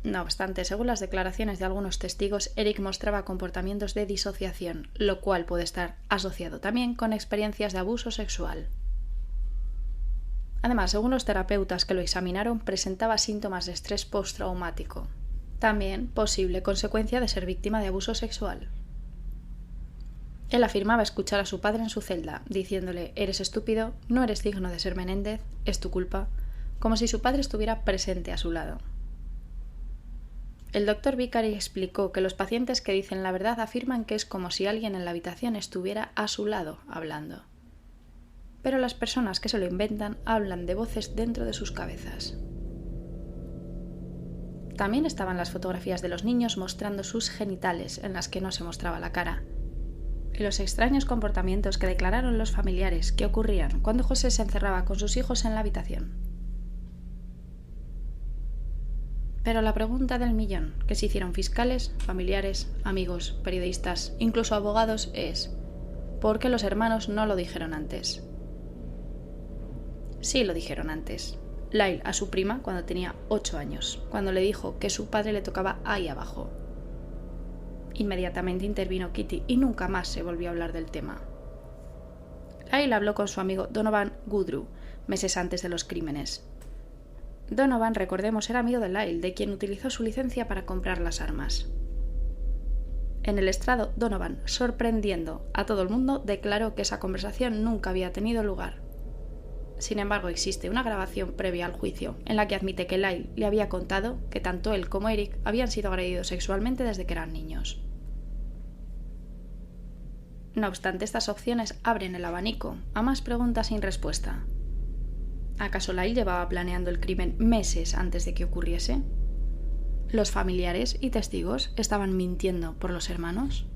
No obstante, según las declaraciones de algunos testigos, Eric mostraba comportamientos de disociación, lo cual puede estar asociado también con experiencias de abuso sexual. Además, según los terapeutas que lo examinaron, presentaba síntomas de estrés postraumático, también posible consecuencia de ser víctima de abuso sexual. Él afirmaba escuchar a su padre en su celda, diciéndole: «Eres estúpido, no eres digno de ser Menéndez, es tu culpa», como si su padre estuviera presente a su lado. El doctor Vicari explicó que los pacientes que dicen la verdad afirman que es como si alguien en la habitación estuviera a su lado hablando. Pero las personas que se lo inventan hablan de voces dentro de sus cabezas. También estaban las fotografías de los niños mostrando sus genitales, en las que no se mostraba la cara, y los extraños comportamientos que declararon los familiares que ocurrían cuando José se encerraba con sus hijos en la habitación. Pero la pregunta del millón que se hicieron fiscales, familiares, amigos, periodistas, incluso abogados es: ¿por qué los hermanos no lo dijeron antes? Sí lo dijeron antes. Lyle a su prima cuando tenía 8 años, cuando le dijo que su padre le tocaba ahí abajo. Inmediatamente intervino Kitty y nunca más se volvió a hablar del tema. Lyle habló con su amigo Donovan Goodrew meses antes de los crímenes. Donovan, recordemos, era amigo de Lyle, de quien utilizó su licencia para comprar las armas. En el estrado, Donovan, sorprendiendo a todo el mundo, declaró que esa conversación nunca había tenido lugar. Sin embargo, existe una grabación previa al juicio en la que admite que Lyle le había contado que tanto él como Eric habían sido agredidos sexualmente desde que eran niños. No obstante, estas opciones abren el abanico a más preguntas sin respuesta. ¿Acaso Lyle llevaba planeando el crimen meses antes de que ocurriese? ¿Los familiares y testigos estaban mintiendo por los hermanos?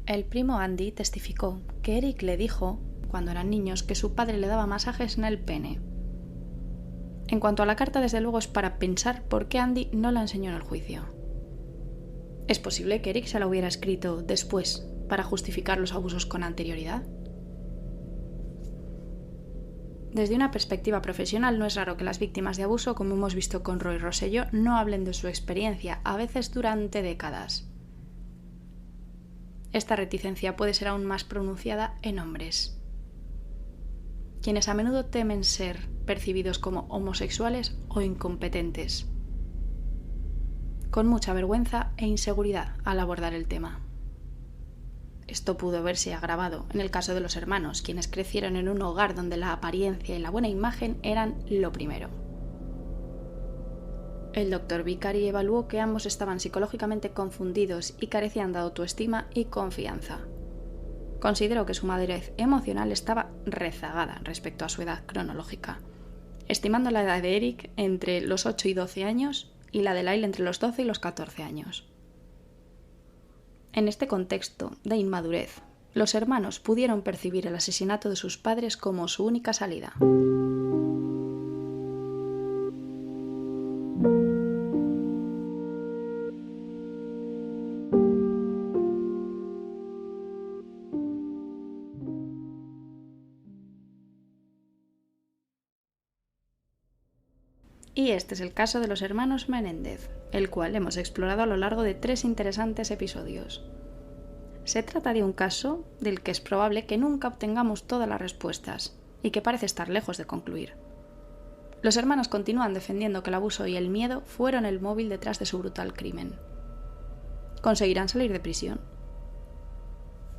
El primo Andy testificó que Eric le dijo, cuando eran niños, que su padre le daba masajes en el pene. En cuanto a la carta, desde luego es para pensar por qué Andy no la enseñó en el juicio. ¿Es posible que Eric se la hubiera escrito después para justificar los abusos con anterioridad? Desde una perspectiva profesional, no es raro que las víctimas de abuso, como hemos visto con Roy Rosselló, no hablen de su experiencia, a veces durante décadas. Esta reticencia puede ser aún más pronunciada en hombres, quienes a menudo temen ser percibidos como homosexuales o incompetentes, con mucha vergüenza e inseguridad al abordar el tema. Esto pudo verse agravado en el caso de los hermanos, quienes crecieron en un hogar donde la apariencia y la buena imagen eran lo primero. El Dr. Vicari evaluó que ambos estaban psicológicamente confundidos y carecían de autoestima y confianza. Consideró que su madurez emocional estaba rezagada respecto a su edad cronológica, estimando la edad de Eric entre los 8 y 12 años y la de Lyle entre los 12 y los 14 años. En este contexto de inmadurez, los hermanos pudieron percibir el asesinato de sus padres como su única salida. Y este es el caso de los hermanos Menéndez, el cual hemos explorado a lo largo de 3 interesantes episodios. Se trata de un caso del que es probable que nunca obtengamos todas las respuestas y que parece estar lejos de concluir. Los hermanos continúan defendiendo que el abuso y el miedo fueron el móvil detrás de su brutal crimen. ¿Conseguirán salir de prisión?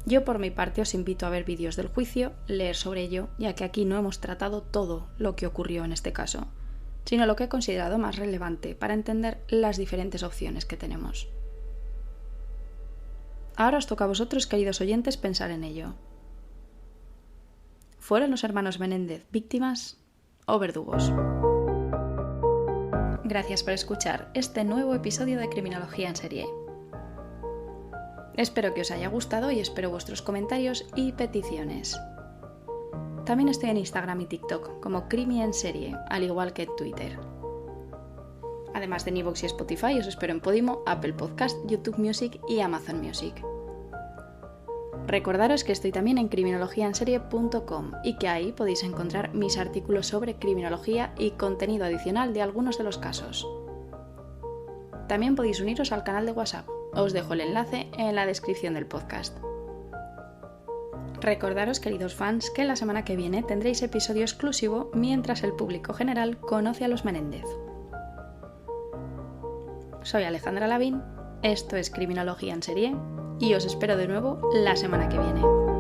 Yo por mi parte os invito a ver vídeos del juicio, leer sobre ello, ya que aquí no hemos tratado todo lo que ocurrió en este caso, sino lo que he considerado más relevante para entender las diferentes opciones que tenemos. Ahora os toca a vosotros, queridos oyentes, pensar en ello. ¿Fueron los hermanos Menéndez víctimas o verdugos? Gracias por escuchar este nuevo episodio de Criminología en Serie. Espero que os haya gustado y espero vuestros comentarios y peticiones. También estoy en Instagram y TikTok como Crimi en Serie, al igual que en Twitter. Además de en iVoox y Spotify, os espero en Podimo, Apple Podcast, YouTube Music y Amazon Music. Recordaros que estoy también en criminologiaenserie.com y que ahí podéis encontrar mis artículos sobre criminología y contenido adicional de algunos de los casos. También podéis uniros al canal de WhatsApp. Os dejo el enlace en la descripción del podcast. Recordaros, queridos fans, que la semana que viene tendréis episodio exclusivo mientras el público general conoce a los Menéndez. Soy Alejandra Lavín, esto es Criminología en Serie y os espero de nuevo la semana que viene.